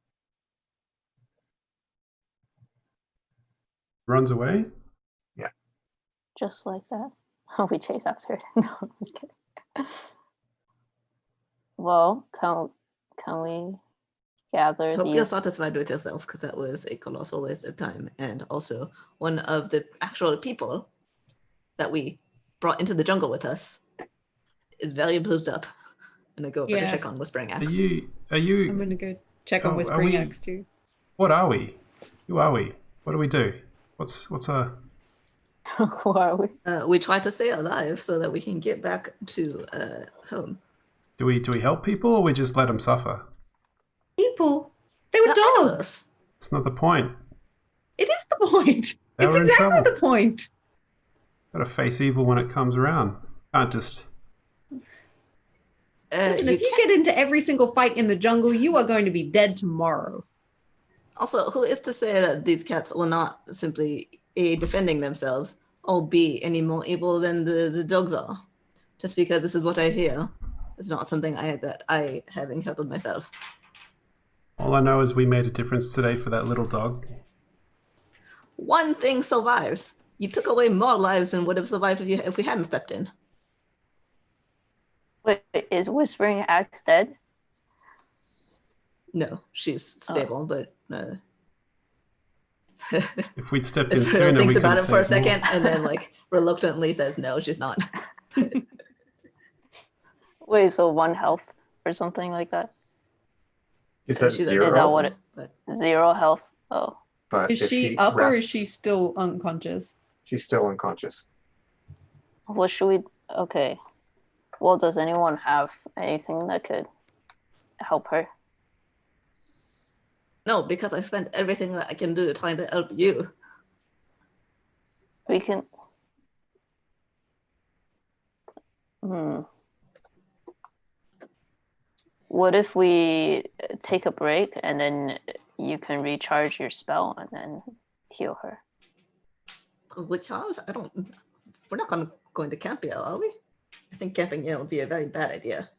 Runs away? Just like that. Oh, we chase after her. No, I'm just kidding. Well, can we gather Hope you're these? satisfied with yourself, because that was a colossal waste of time. And also, one of the actual people that we brought into the jungle with us is very bruised up. And I go over to Yeah. check on Whispering Are Axe. you I'm gonna go check on Oh, are Whispering we- Axe too. what are we? Who are we? What do we do? What's our Who are we? We try to stay alive so that we can get back to home. do we help people or we just let them suffer? People, they were Not dogs. us. It's not the point. It is the point. They It's were in exactly trouble. the point. Gotta face evil when it comes around. Can't just Listen, You if you can't- get into every single fight in the jungle, you are going to be dead tomorrow. Also, who is to say that these cats will not simply A, defending themselves, or B, any more evil than the dogs are? Just because this is what I hear. It's not something that I have encountered myself. all I know is we made a difference today for that little dog. One thing survives. You took away more lives than would have survived if we hadn't stepped in. Wait, is Whispering Axe dead? No, she's stable, but If we'd stepped in Phil sooner, we thinks could about have it for a saved more. second and then like reluctantly says no, she's not. Wait, so 1 health or something like that? Is that She's zero? Is that what it- But 0 health? Oh, But Is if she up or is rests, she still unconscious? she's still unconscious. what should we? Okay. Well, does anyone have anything that could help her? no, because I spent everything that I can do trying to help you. We can. Hmm. What if we take a break and then you can recharge your spell and then heal her? Which house? I don't. We're not going to camp here, are we? I think camping here would be a very bad idea.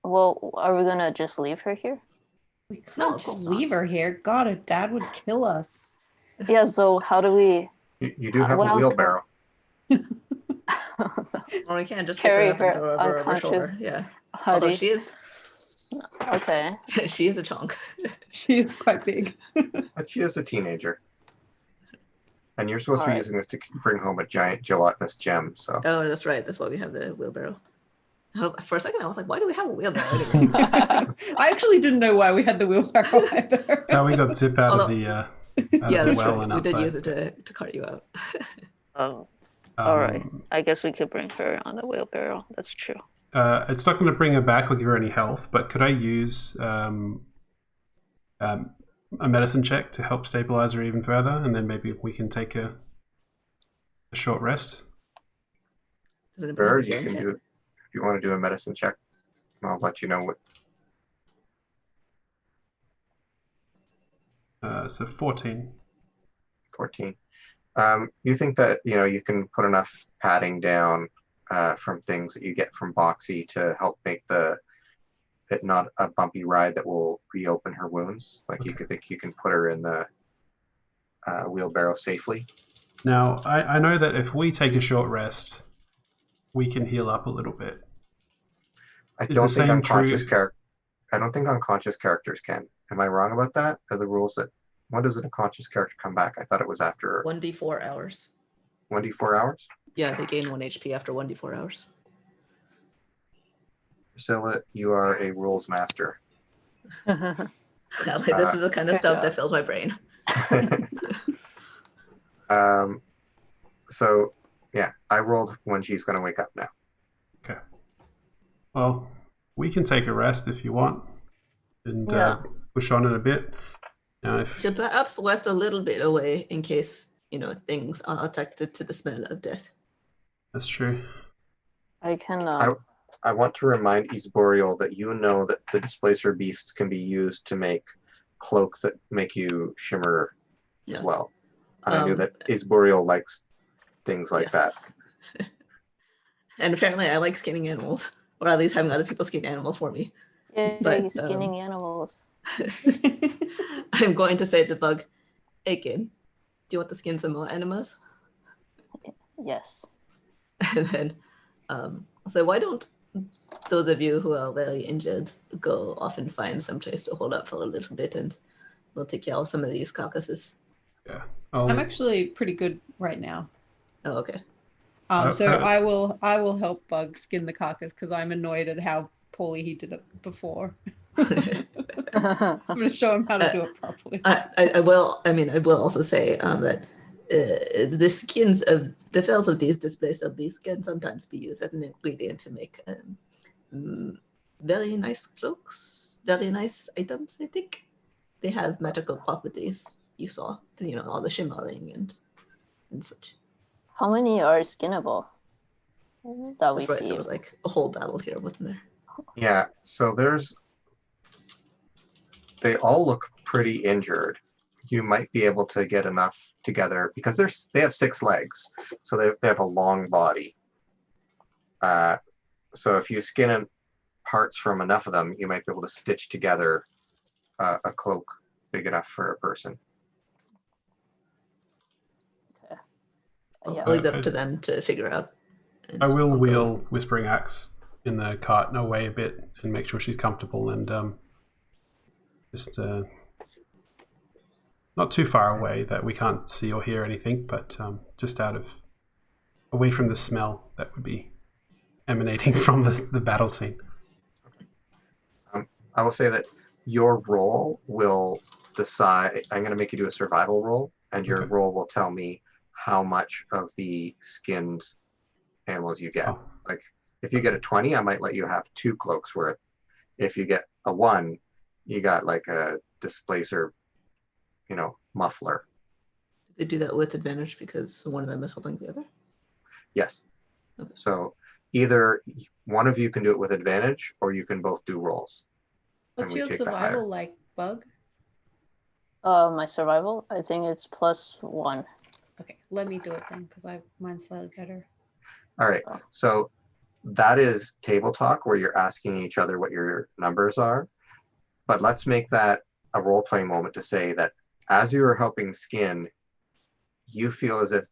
Well, are we gonna just leave her here? We can't No, of just course leave not. her here. God, her dad would kill us. Yeah. So how do we You do have What a else wheelbarrow. Or we can't just Carry pick her up and her throw her over our shoulder. unconscious Yeah. Although Huddy? she is, Okay. she is a chunk. She is quite big. But she is a teenager. And you're supposed to be Alright. using this to bring home a giant gelatinous gem, so. Oh, that's right. That's why we have the wheelbarrow. For a second, I was like, why do we have a wheelbarrow anyway? I actually didn't know why we had the wheelbarrow either. How we got Zip out of Although- the out Yeah, of the that's well right. and We outside. did use it to cart you out. Oh, Um, all right. I guess we could bring her on the wheelbarrow. That's true. It's not going to bring her back or give her any health, but could I use a medicine check to help stabilize her even further, and then maybe we can take a short rest? Does anybody Sure, have a you healing can kit? do it. If you want to do a medicine check, I'll let you know what. So 14. 14. You think that you can put enough padding down from things that you get from Boxy to help make it not a bumpy ride that will reopen her wounds. Like you could think you can put her in the wheelbarrow safely. Now, I know that if we take a short rest, we can heal up a little bit. I the don't think same unconscious true- I don't think unconscious characters can. Am I wrong about that? Are the rules that when does an unconscious character come back? I thought it was after 1d4 hours. 24 hours. Yeah, they gain 1 HP after 1d4 hours. Priscilla, you are a rules master. This is the kind of Good stuff job. that fills my brain. So yeah, I rolled when she's going to wake up now. Okay. Well, we can take a rest if you want, and Yeah. push on it a bit. Now, if Should perhaps rest a little bit away in case, things are attracted to the smell of death. that's true. I can. I want to remind Isboreal that you know that the displacer beasts can be used to make cloaks that make you shimmer as Yeah. well. And I knew Um, that Isboreal likes things like yes. that. And apparently I like skinning animals, or at least having other people skin animals for me. Yay, but, skinning animals. I'm going to say to Bug, hey kid, do you want to skin some more animals? Yes. And then I'll say, why don't those of you who are very injured go off and find some place to hold up for a little bit, and we'll take care of some of these carcasses. Yeah. I'm actually pretty good right now. Oh, okay. So I will help Bug skin the carcass because I'm annoyed at how poorly he did it before. I'm going to show him how to do it properly. I will also say that the skins of the fells of these displaced beasts can sometimes be used as an ingredient to make very nice cloaks, very nice items. I think they have magical properties. You saw, all the shimmering and such. How many are skinnable that we That's right. see? There was like a whole battle here, wasn't there? Yeah, so they all look pretty injured. You might be able to get enough together because they have 6 legs, so they have a long body. So if you skin in parts from enough of them, you might be able to stitch together a cloak big enough for a person. Yeah. I'll leave that up to them to figure out. I will wheel Whispering Axe in the cart away a bit and make sure she's comfortable and just not too far away that we can't see or hear anything, but just away from the smell that would be emanating from the battle scene. I will say that your roll will decide. I'm going to make you do a survival roll, and your roll will tell me how much of the skinned animals you get. Oh. Like if you get a 20, I might let you have 2 cloaks worth. If you get a 1, you got like a displacer, muffler. Did they do that with advantage because one of them is helping the other? Yes. Okay. So either one of you can do it with advantage, or you can both do rolls. What's we your take the higher. survival like, Bug? My survival, I think it's +1. Okay, let me do it then because mine's slightly better. All right. So that is table talk where you're asking each other what your numbers are. But let's make that a role-playing moment to say that as you are helping skin, you feel as if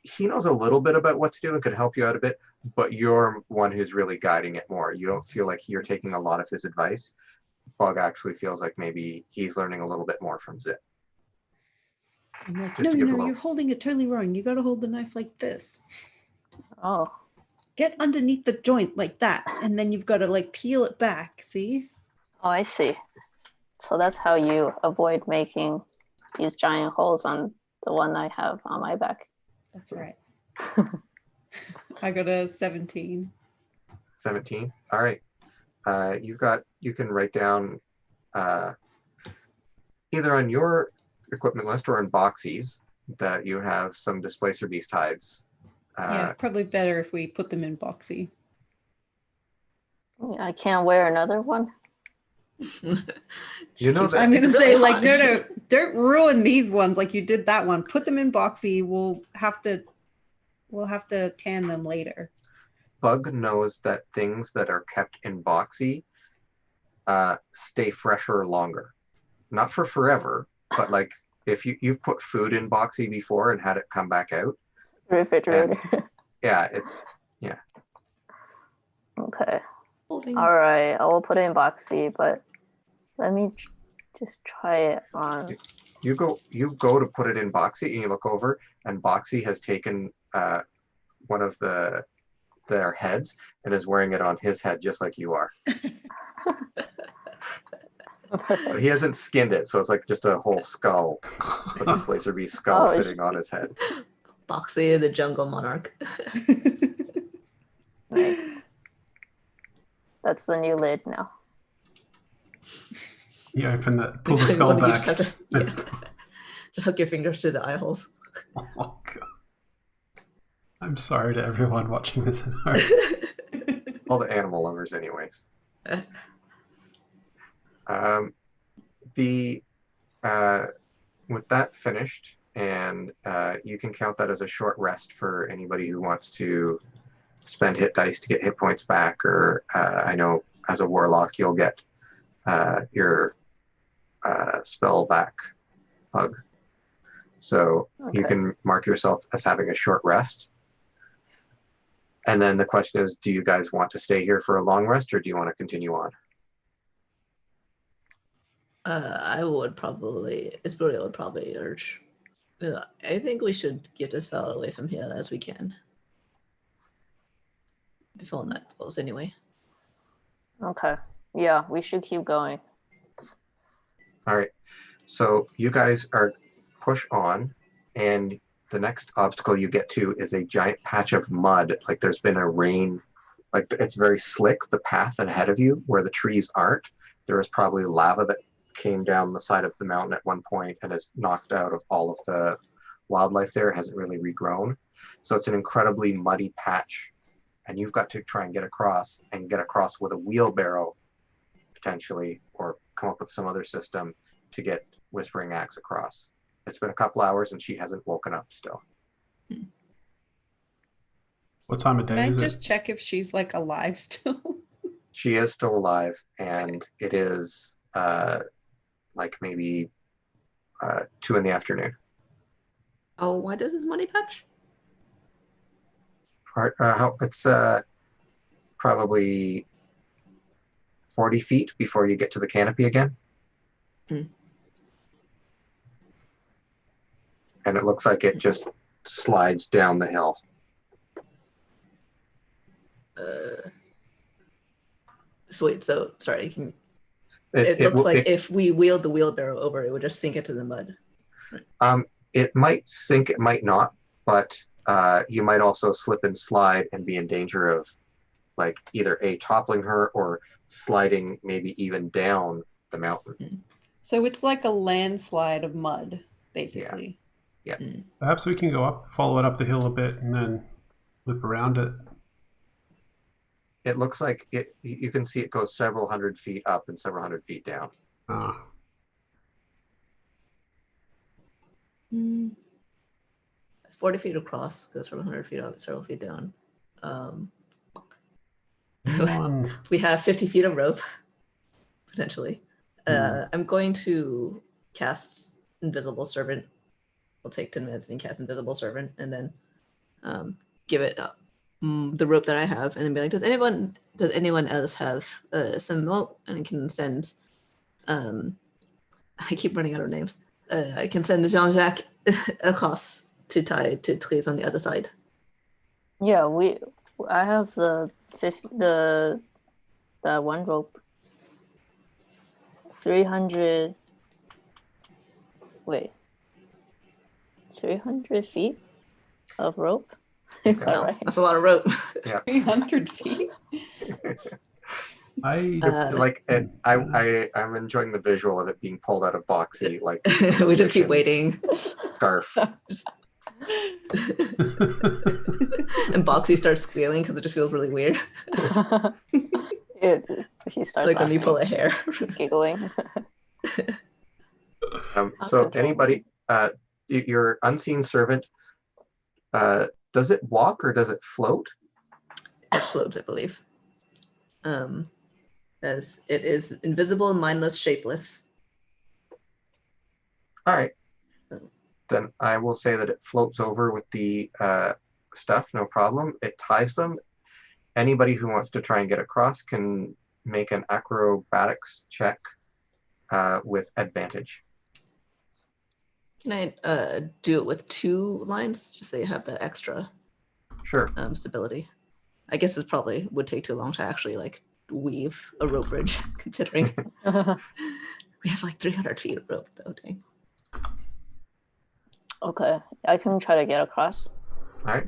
he knows a little bit about what to do and could help you out a bit, but you're one who's really guiding it more. You don't feel like you're taking a lot of his advice. Bug actually feels like maybe he's learning a little bit more from Zip. I'm like, Just to give a little- you're holding it totally wrong. You got to hold the knife like this. Oh, Get underneath the joint like that, and then you've got to like peel it back. See? oh, I see. So that's how you avoid making these giant holes on the one I have on my back. That's right. I got a 17. 17. All right. You can write down either on your equipment list or in boxies that you have some displacer beast hides. Yeah, probably better if we put them in boxy. I can't wear another one. You know that- I'm It's gonna really say like, hot. no, don't ruin these ones like you did that one. Put them in boxy. We'll have to tan them later. Bug knows that things that are kept in boxy stay fresher longer. Not for forever, but like if you've put food in boxy before and had it come back out. Refrigerator. Yeah, Okay. Holding. All right. I will put it in boxy, but let me just try it on. you go to put it in boxy and you look over and boxy has taken one of their heads and is wearing it on his head just like you are. But he hasn't skinned it, so it's like just a whole skull. A displacer beast skull Oh, sitting on his head. Boxy, the jungle monarch. Nice. That's the new lid now. You open it, pull the You skull wanna- you back. just have to- There's yeah. Just hook your fingers to the eye holes. Oh god. I'm sorry to everyone watching this at home. All the animal lovers, anyways. With that finished, and you can count that as a short rest for anybody who wants to spend hit dice to get hit points back, or I know as a warlock you'll get your spell back hug. So you Okay. can mark yourself as having a short rest. And then the question is, do you guys want to stay here for a long rest, or do you want to continue on? I would probably, Isburia would probably urge. I think we should get this fellow away from here as we can. Before night falls, anyway. Okay. Yeah, we should keep going. All right. So you guys are push on, and the next obstacle you get to is a giant patch of mud. Like there's been a rain, like it's very slick, the path ahead of you where the trees aren't. There is probably lava that came down the side of the mountain at one point and has knocked out of all of the wildlife there. It hasn't really regrown. So it's an incredibly muddy patch. And you've got to try and get across with a wheelbarrow, potentially, or come up with some other system to get Whispering Axe across. It's been a couple hours and she hasn't woken up still. What time of Can day I is just it? check if she's like alive still? She is still alive, and it is like maybe 2 in the afternoon. Oh, why does this money patch? It's probably 40 feet before you get to the canopy again. Mm. And it looks like it just slides down the hill. Sweet. So sorry. It It looks will- like if we wheeled the wheelbarrow over, it would just sink into the mud. it might sink, it might not, but you might also slip and slide and be in danger of like either toppling her or sliding maybe even down the mountain. So it's like a landslide of mud, basically. Perhaps we can go up, follow it up the hill a bit, and then loop around it. It looks like you can see it goes several hundred feet up and several hundred feet down. Ah, It's 40 feet across, goes several hundred feet up, several feet down. one. We have 50 feet of rope, potentially. I'm going to cast Invisible Servant. We'll take 10 minutes and cast Invisible Servant, and then give it the rope that I have, and then be like, does anyone else have some rope? And I can send. I keep running out of names. I can send Jean-Jacques across to tie to trees on the other side. Yeah, I have the one rope. 300. Wait. 300 feet of rope? Is that Wow, right? that's a lot of rope. 300 feet? I'm enjoying the visual of it being pulled out of boxy, like We just keep waiting. scarf. And Boxy starts squealing because it just feels really weird. He starts Like when you laughing, pull a hair. giggling. So anybody, your unseen servant, does it walk or does it float? It floats, I believe. As it is invisible, mindless, shapeless. All right. Then I will say that it floats over with the stuff, no problem. It ties them. Anybody who wants to try and get across can make an acrobatics check with advantage. Can I do it with 2 lines, just so you have the extra Sure. stability? I guess it probably would take too long to actually like weave a rope bridge, considering We have like 300 feet of rope, though. Dang. Okay, I can try to get across. All right.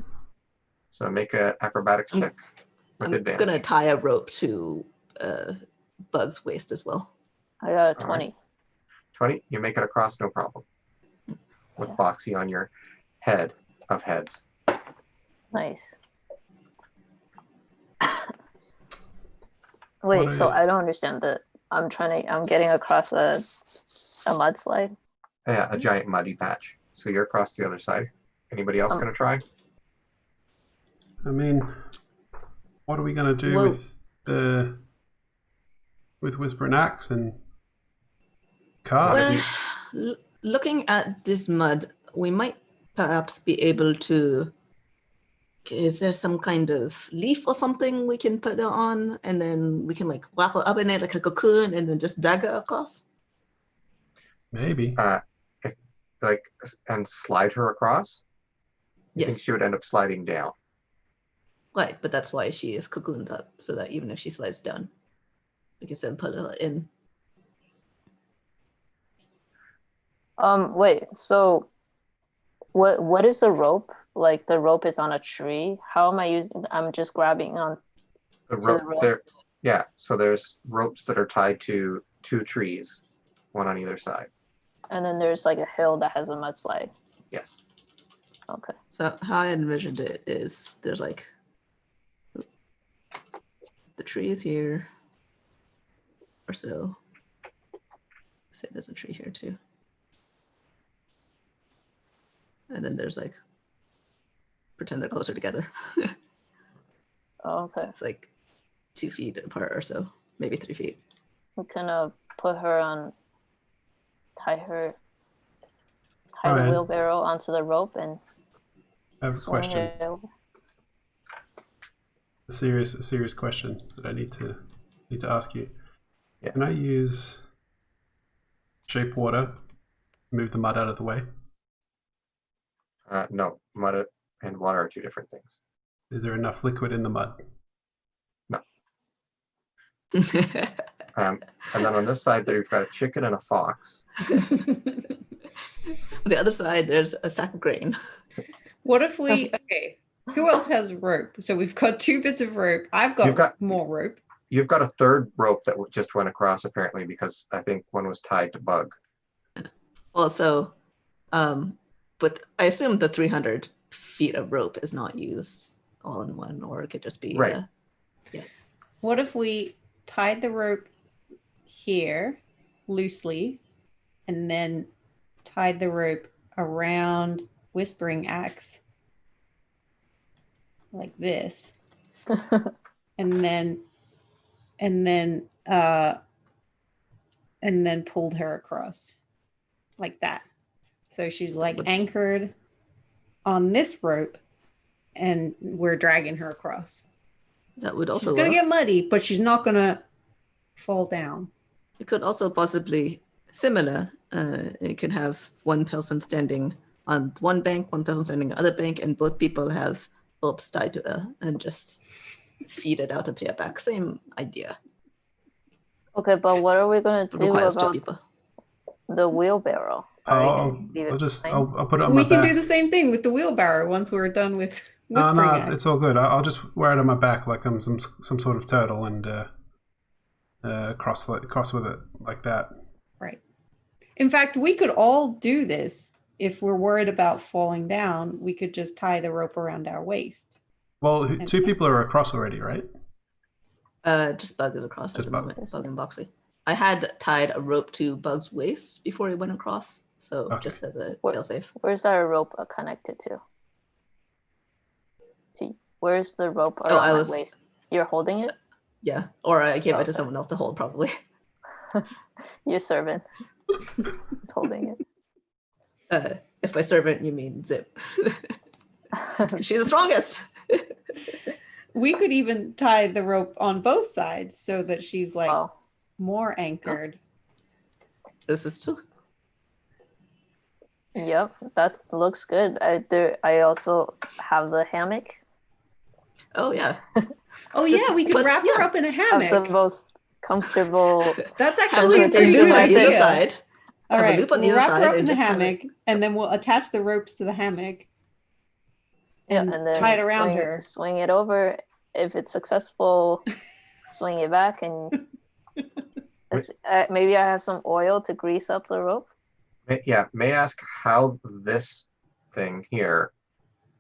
So make a acrobatics check with I'm advantage. gonna tie a rope to Bug's waist as well. I got a All 20. 20. You make it across, no problem. With Yeah. Boxy on your head of heads. Nice. Wait, so I don't understand that. I'm getting across a mudslide. Yeah, a giant muddy patch. So you're across the other side. Anybody else going to try? I mean, what are we going to do Well- with Whispering Axe and Car? Well, looking at this mud, we might perhaps be able to. Is there some kind of leaf or something we can put it on, and then we can like wrap it up in it like a cocoon, and then just drag it across? Maybe. And slide her across? You think Yes, she would end up sliding down? right. But that's why she is cocooned up, so that even if she slides down, we can still put her in. Wait, so what is the rope? Like the rope is on a tree. How am I using? I'm just grabbing on. The To the rope rope. there. Yeah, so there's ropes that are tied to 2 trees, one on either side. And then there's like a hill that has a mudslide. Yes. Okay. So how I envisioned it is there's like the tree is here or so. Say there's a tree here too. And then there's like pretend they're closer together. Oh, okay. It's like 2 feet apart or so, maybe 3 feet. We can put her on, tie the Alright. wheelbarrow onto the rope and I have a swing question. it over. A serious question that I need to ask you. Yes. Can I use shape water to move the mud out of the way? No, mud and water are 2 different things. Is there enough liquid in the mud? And then on this side there, you've got a chicken and a fox. The other side, there's a sack of grain. What if we? Okay, who else has rope? So we've got 2 bits of rope. I've You've got- more rope. You've got a 3rd rope that just went across apparently because I think one was tied to Bug. Well, so, but I assume the 300 feet of rope is not used all in one, or it could just be Right. What if we tied the rope here loosely and then tied the rope around Whispering Axe like this and then pulled her across like that. So she's like anchored on this rope and we're dragging her across. That would also She's gonna work. get muddy, but she's not gonna fall down. It could also possibly similar. It could have one person standing on one bank, one person standing on the other bank, and both people have ropes tied to her and just feed it out and pay it back. Same idea. Okay, but what are we gonna It do requires 2 about people. the wheelbarrow? Are we I'll gonna leave it behind? I'll put it on We my can back. do the same thing with the wheelbarrow once we're done with No, Whispering no, Axe. it's all good. I'll just wear it on my back like I'm some sort of turtle and cross with it like that. Right. In fact, we could all do this if we're worried about falling down. We could just tie the rope around our waist. Well, 2 people are across already, right? Just Bug is across Just at the Bug. moment. Bug and Boxy. I had tied a rope to Bug's waist before he went across, so Okay. just as a What- failsafe. Where's our rope connected to? Where's the rope Oh, around I my was- waist? You're holding it? Yeah, or I gave it to Okay. someone else to hold, probably. Your servant is holding If by servant you mean Zip. it. She's the strongest. We could even tie the rope on both sides so that she's like Oh, more anchored. This is true. yep, that looks good. I also have the hammock. Oh yeah. Oh Just yeah, we could put- wrap her yeah. up in a Have the hammock. most comfortable. That's Have actually a a pretty loop good on either idea. side. All Have a right, loop on we'll either wrap her side up in and the just have it- hammock, and then we'll attach the ropes to the hammock Yeah, and, and then tie it around her. swing it over. If it's successful, swing it back, and maybe I have some oil to grease up the rope. May I ask how this thing here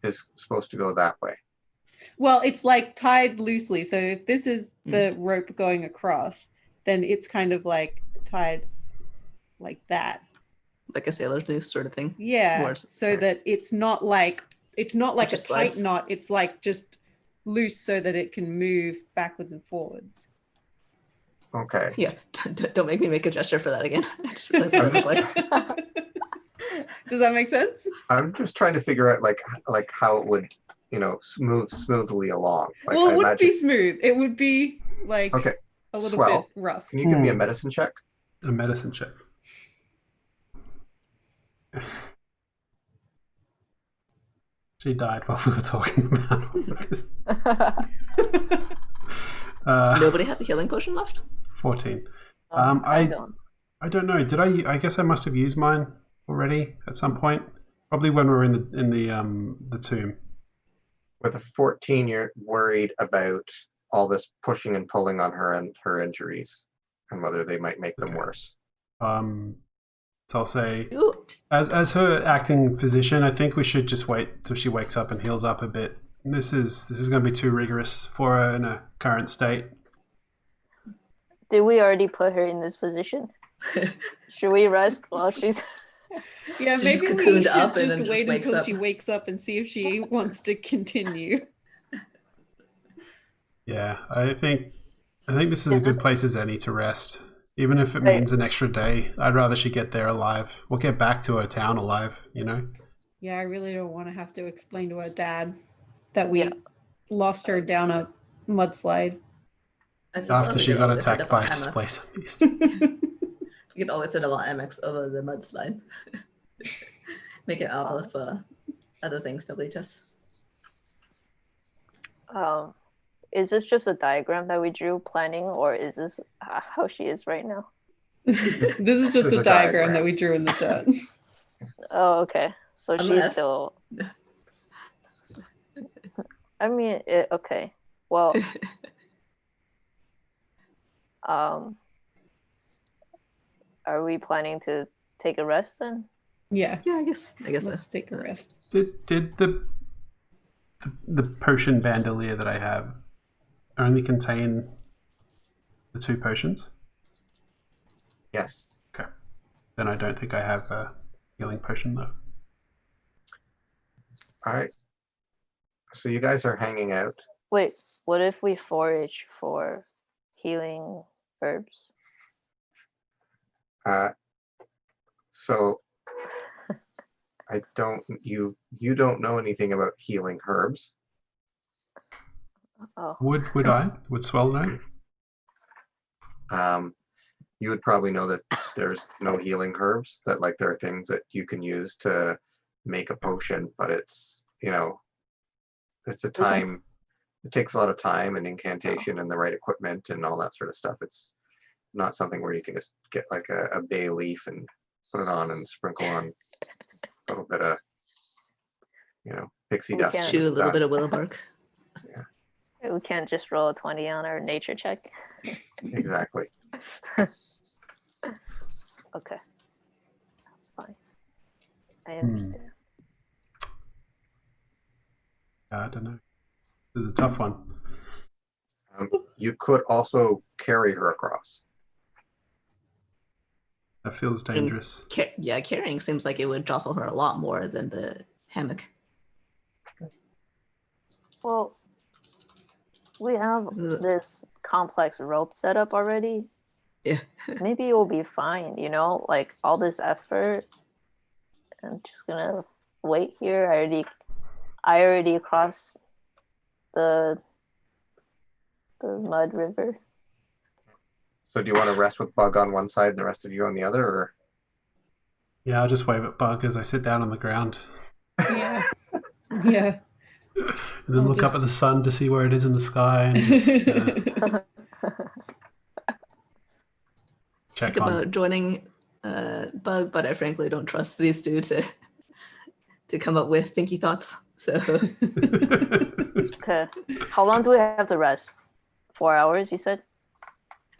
is supposed to go that way? Well, it's like tied loosely. So if this is the rope going across, then it's kind of like tied like that. Like a sailor's noose sort of thing. Yeah. More- So that it's not like a just tight slides. knot. It's like just loose so that it can move backwards and forwards. Okay. Yeah, don't make me make a gesture for that again. I just realized what it was like. Does that make sense? I'm just trying to figure out like how it would, move smoothly along. Like, Well, it I wouldn't be imagine- smooth. It would be like Okay. a little Swell. bit rough. Can you give me a medicine check? A medicine check. She died while we were talking about this. Nobody has a healing potion left? 14. I don't. I don't know. Did I guess I must have used mine already at some point. Probably when we were in the tomb. With a 14, you're worried about all this pushing and pulling on her and her injuries, and whether they might make them worse. So I'll say, Ooh. as her acting physician, I think we should just wait till she wakes up and heals up a bit. This is going to be too rigorous for her in her current state. Did we already put her in this position? Should we rest while she's? Yeah, She's maybe we cocooned should up and just then wait just wakes until up. she wakes up and see if she wants to continue. Yeah, I think this is a good place as any to rest. Even if it means an extra day, I'd rather she get there alive. We'll get back to her town alive, Yeah, I really don't want to have to explain to her dad that we lost her down a mudslide. After she got attacked by a displaced beast. You can always send about MX over the mudslide. Make it out of other things nobody does. Is this just a diagram that we drew planning, or is this how she is right now? This is just a diagram that we drew in the dirt. Oh, okay. So she's Unless- still. I mean, okay. Well, are we planning to take a rest then? Yeah, Yeah, I guess so. let's take a rest. Did the potion bandolier that I have only contain the 2 potions? Yes. Okay. Then I don't think I have a healing potion though. All right. So you guys are hanging out. Wait, what if we forage for healing herbs? So you don't know anything about healing herbs. Oh, Would I? Would Swell know? You would probably know that there's no healing herbs, that like there are things that you can use to make a potion, but it's it's a time, it takes a lot of time and incantation and the right equipment and all that sort of stuff. It's not something where you can just get like a bay leaf and put it on and sprinkle on a little bit of pixie We dust. can't- Chew a little bit of willow bark. we can't just roll a 20 on our nature check. Exactly. Okay, that's fine. I understand. I don't know. This is a tough one. You could also carry her across. That feels dangerous. Yeah, carrying seems like it would jostle her a lot more than the hammock. Well, we have Isn't it- this complex rope set up already. Yeah. Maybe it will be fine, like all this effort. I'm just gonna wait here. I already crossed the mud river. So do you want to rest with Bug on one side and the rest of you on the other, or? Yeah, I'll just wave at Bug as I sit down on the ground. Yeah. Yeah. And then I'll look up just- at the sun to see where it is in the sky. And just, check Think on. about joining Bug, but I frankly don't trust these two to come up with thinky thoughts. So Okay. How long do we have to rest? 4 hours, you said?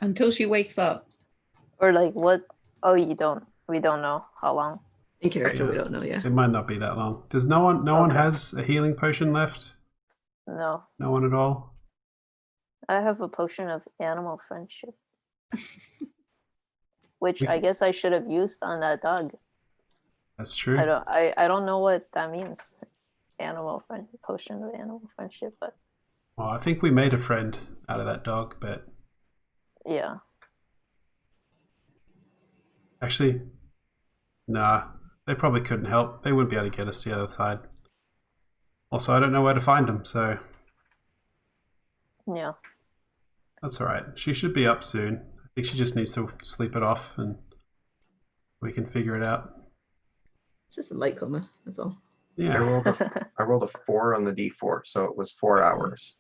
Until she wakes up. Or like what? Oh, you don't. We don't know how long. in character, we Yeah. don't know yet. It might not be that long. Does no one Okay. has a healing potion left? No. No one at all? I have a potion of animal friendship. Which We- I guess I should have used on that dog. That's true. I don't know what that means. Potion of animal friendship, but Well, I think we made a friend out of that dog, but yeah. actually, nah, they probably couldn't help. They wouldn't be able to get us to the other side. Also, I don't know where to find them, so Yeah. that's all right. She should be up soon. I think she just needs to sleep it off, and we can figure it out. It's just a light coma. That's all. Yeah. I rolled a 4 on the d4, so it was 4 hours.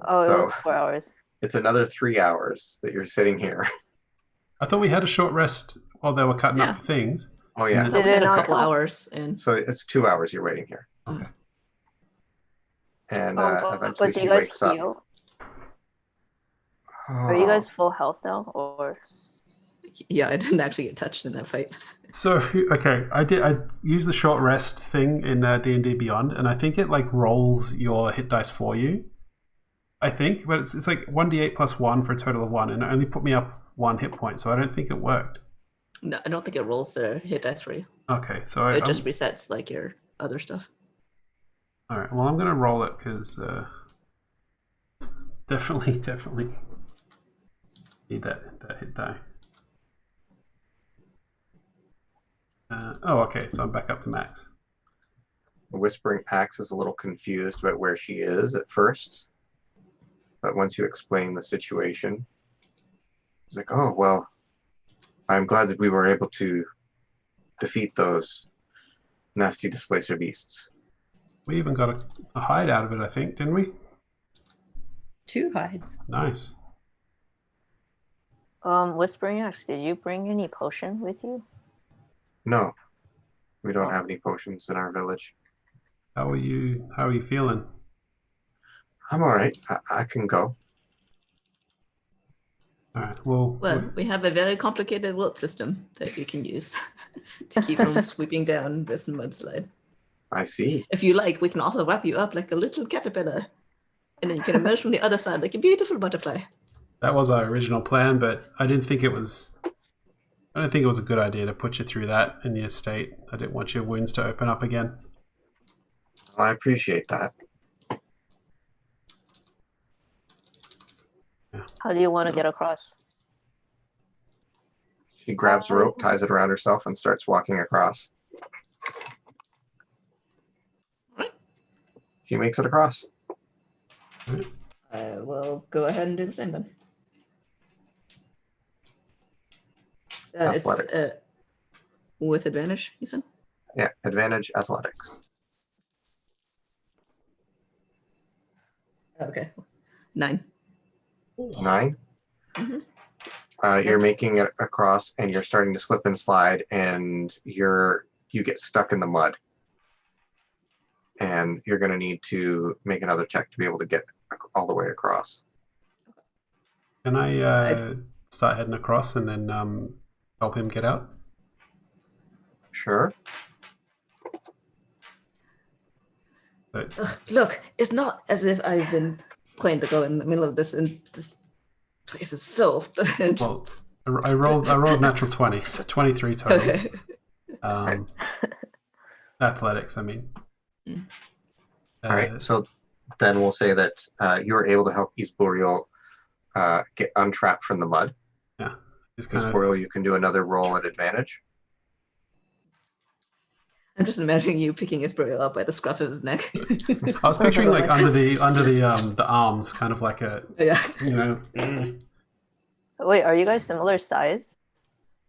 Oh, it So- was 4 hours. It's another 3 hours that you're sitting here. I thought we had a short rest while they were cutting up Yeah. things. Oh yeah, I And thought we Did had it a not couple count? hours, and so it's 2 hours you're waiting here, Okay. and But eventually do she you guys wakes up. heal? Are you Oh, guys full health now, or yeah, I didn't actually get touched in that fight. So okay, I used the short rest thing in D&D Beyond, and I think it like rolls your hit dice for you. I think, but it's like 1d8 plus 1 for a total of 1, and it only put me up 1 hit point, so I don't think it worked. No, I don't think it rolls the hit dice for you. Okay, so It just resets like your other stuff. all right. Well, I'm gonna roll it because definitely need that hit die. Okay, so I'm back up to max. the Whispering Axe is a little confused about where she is at first, but once you explain the situation, she's like, "Oh well, I'm glad that we were able to defeat those nasty displacer beasts." We even got a hide out of it, I think, didn't we? 2 hides. Nice. Whispering Axe, did you bring any potion with you? No, we don't Oh. have any potions in our village. How are you feeling? I'm all right. I can go. All right. Well, Well, we have a very complicated warp system that you can use to keep from sweeping down this mudslide. I see. If you like, we can also wrap you up like a little caterpillar, and then you can emerge from the other side like a beautiful butterfly. that was our original plan, but I didn't think it was a good idea to put you through that in your state. I didn't want your wounds to open up again. I appreciate that. How do you want to get across? She grabs a rope, ties it around herself, and starts walking across. She makes it across. We'll go ahead and do the same then. It's Athletics. with advantage, you said? Yeah, advantage athletics. Okay. 9. 9. Mhm. You're Nice. making it across, and you're starting to slip and slide, and you get stuck in the mud. And you're going to need to make another check to be able to get all the way across. Can I start heading across and then help him get out? Sure. But, Look, it's not as if I've been planning to go in the middle of this, and this place is so. and just, well, I rolled natural 20, so 23 total. okay. Athletics, I mean. Mm. All right. So then we'll say that you were able to help Isburiel get untrapped from the mud. Yeah. It's kind of, Isburiel, you can do another roll at advantage. I'm just imagining you picking Isburiel up by the scruff of his neck. I was picturing like under the arms, kind of like a, Yeah. you know. Wait, are you guys similar size?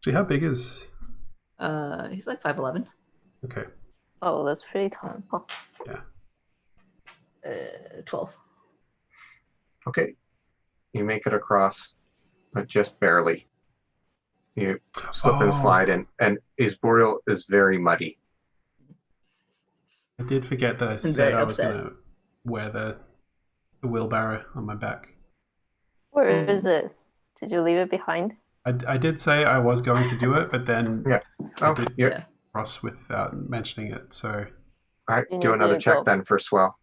See, how big is? He's like 5'11". Okay. Oh, that's pretty tall. Oh. 12. Okay. You make it across, but just barely. You slip and slide, and Isboreal is very muddy. I did forget that I said very I was upset. going to wear the wheelbarrow on my back. Where is it? Did you leave it behind? I did say I was going to do it, but then Yeah. I Oh, did you're, Yeah. cross without mentioning it. So all right, You do need another to check go. then for swell.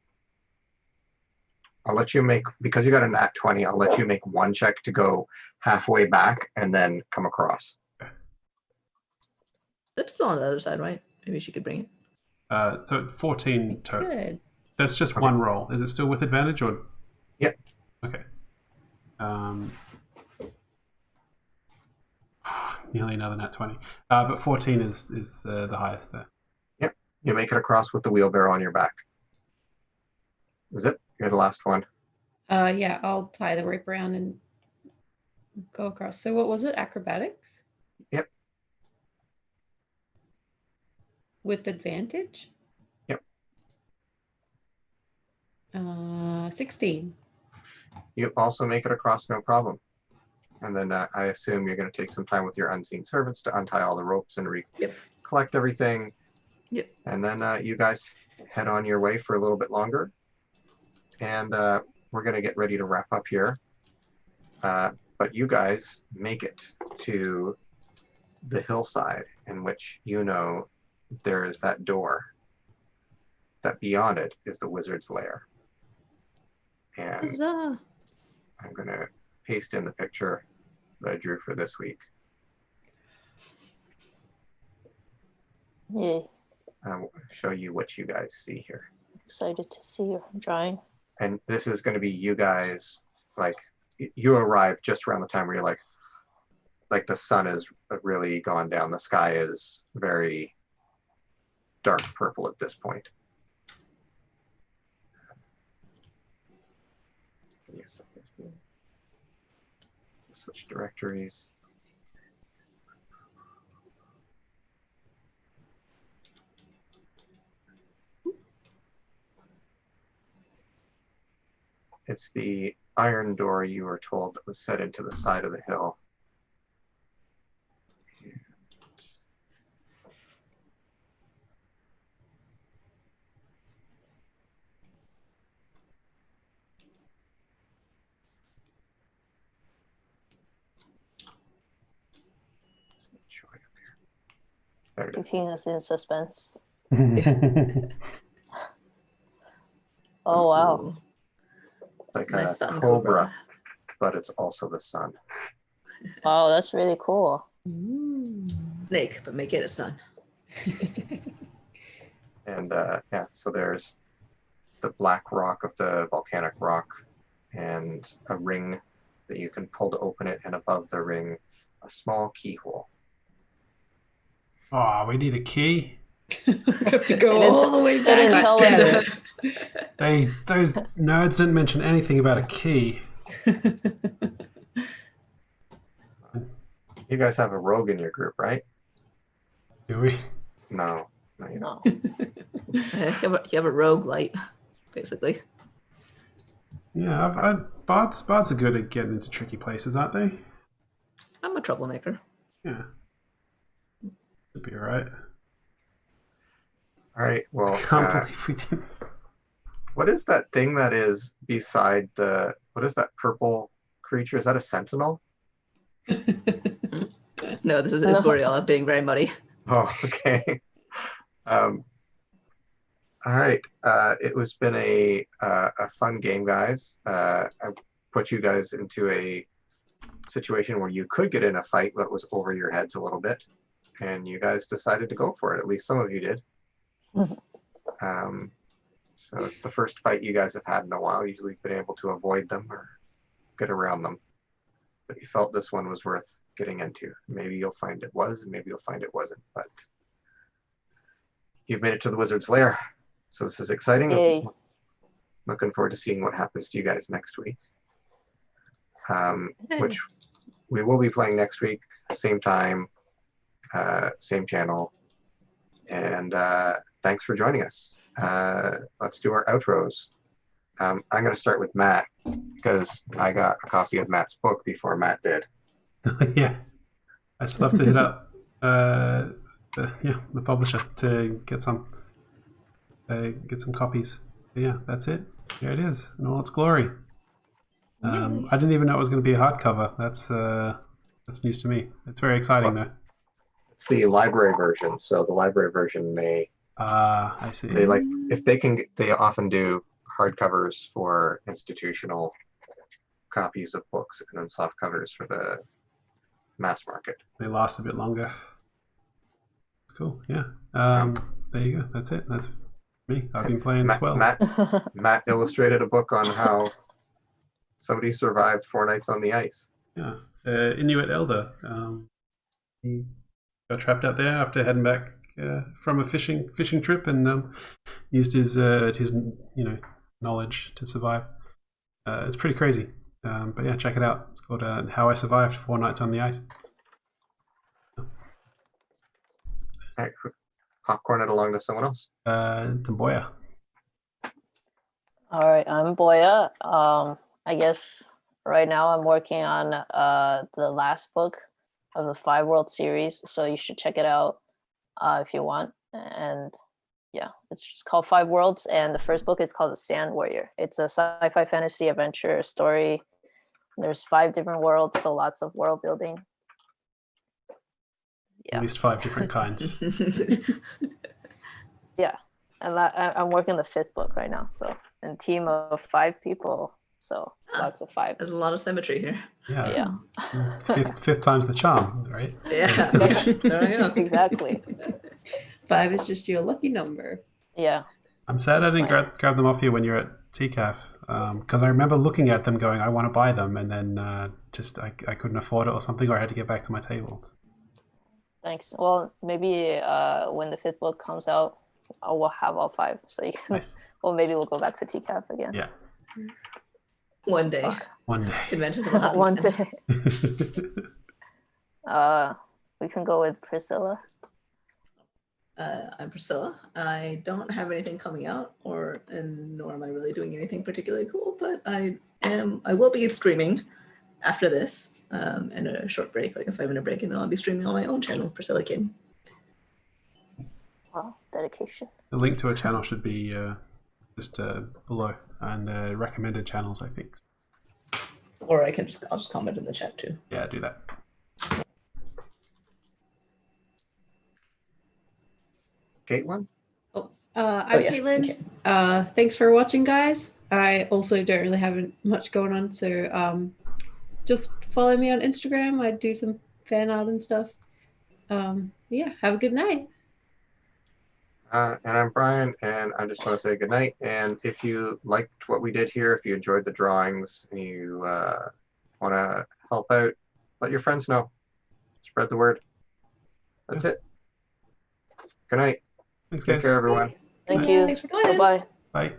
I'll let you make, because you got a nat 20, I'll let you make one check to go halfway back and then come across. Zip's still on the other side, right? Maybe she could bring it. so 14 total. Good. That's just Okay. one roll. Is it still with advantage or? Yep. Okay. Nearly another nat 20. But 14 is the highest there. You make it across with the wheelbarrow on your back. Zip, you're the last one. Yeah, I'll tie the rope around and go across. So what was it? Acrobatics? Yep. With advantage? Yep. 16. You also make it across, no problem. And then I assume you're going to take some time with your unseen servants to untie all the ropes and Yep. collect everything. Yep. And then you guys head on your way for a little bit longer. And we're going to get ready to wrap up here. But you guys make it to the hillside in which you know there is that door. That beyond it is the wizard's lair. And Huzzah. I'm going to paste in the picture that I drew for this week. Yay. I'll show you what you guys see here. Excited to see your drawing. And this is going to be you guys, like, you arrive just around the time where you're like the sun has really gone down. The sky is very dark purple at this point. Give me a second here. Switch directories. It's the iron door you were told that was set into the side of the hill. There it is. Keeping us in suspense. Oh, wow. Ooh. It's like It's a nice a sun cobra, but it's also the sun. Wow, that's really cool. Snake, but make it a sun. And yeah, so there's the black rock of the volcanic rock and a ring that you can pull to open it, and above the ring, a small keyhole. Oh, we need a key. We have to go They didn't all the way They didn't back. tell us. Those nerds didn't mention anything about a key. You guys have a rogue in your group, right? Do we? No, you don't. No. You have a rogue light, basically. Yeah, bards are good at getting into tricky places, aren't they? I'm a troublemaker. Yeah. Should be alright. All right, well, Can't believe we didn't. what is that thing that is beside the, what is that purple creature? Is that a sentinel? No, this is No. Boreala being very muddy. Oh, okay. All right. It was been a fun game, guys. I put you guys into a situation where you could get in a fight that was over your heads a little bit, and you guys decided to go for it. At least some of you did. So it's the first fight you guys have had in a while. Usually you've been able to avoid them or get around them, but you felt this one was worth getting into. Maybe you'll find it was, and maybe you'll find it wasn't, but you've made it to the wizard's lair. So this is exciting. Yay. Looking forward to seeing what happens to you guys next week. Which we will be playing next week, same time, same channel. And thanks for joining us. Let's do our outros. I'm going to start with Matt because I got a copy of Matt's book before Matt did. Yeah. I still have to hit up the publisher to get some copies. But yeah, that's it. There it is in all its glory. I didn't even know it was going to be a hardcover. That's news to me. It's very exciting though. It's the library version, so the library version may I see. they like if they can they often do hardcovers for institutional copies of books and then soft covers for the mass market. They last a bit longer. Cool. Yeah. There you go. That's it. That's me. I've been playing Swell. Matt illustrated a book on how somebody survived 4 nights on the ice. Yeah. Inuit Elder. He got trapped out there after heading back from a fishing trip and used his knowledge to survive. It's pretty crazy. But yeah, check it out. It's called How I Survived 4 Nights on the Ice. Right, popcorn it along to someone else. To Boya. All right, I'm Boya. I guess right now I'm working on the last book of the 5 World series, so you should check it out if you want. And yeah, it's just called 5 Worlds, and the first book is called The Sand Warrior. It's a sci-fi fantasy adventure story. There's 5 different worlds, so lots of world building. Yeah. At least 5 different kinds. Yeah, and I'm working the 5th book right now, so a team of 5 people, so lots of 5. There's a lot of symmetry here. Yeah. Fifth time's the charm, right? Yeah. There we go. Exactly. 5 is just your lucky number. Yeah. I'm sad I didn't grab them off you when you were at TCAF, because I remember looking at them going, I want to buy them, and then I couldn't afford it or something, or I had to get back to my tables. Thanks. Well, maybe when the 5th book comes out, we'll have all 5, so you can. Nice. Well, maybe we'll go back to TCAF again. Yeah. One day. One day. Convention will happen One again. day. We can go with Priscilla. I'm Priscilla. I don't have anything coming out, nor am I really doing anything particularly cool, but I will be streaming after this, and a short break, like a 5-minute break, and then I'll be streaming on my own channel, Priscilla Kim. Wow, dedication. The link to a channel should be just below, and recommended channels, I think. Or I'll just comment in the chat too. Yeah, do that. Caitlin? I'm yes, Caitlin. okay. Thanks for watching, guys. I also don't really have much going on, so just follow me on Instagram. I do some fan art and stuff. Yeah, have a good night. And I'm Brian, and I just want to say good night. And if you liked what we did here, if you enjoyed the drawings, and you want to help out, let your friends know. Spread the word. That's it. Good night. Thanks, Take guys. care, everyone. Thank you. Thanks for joining. Bye-bye. Bye.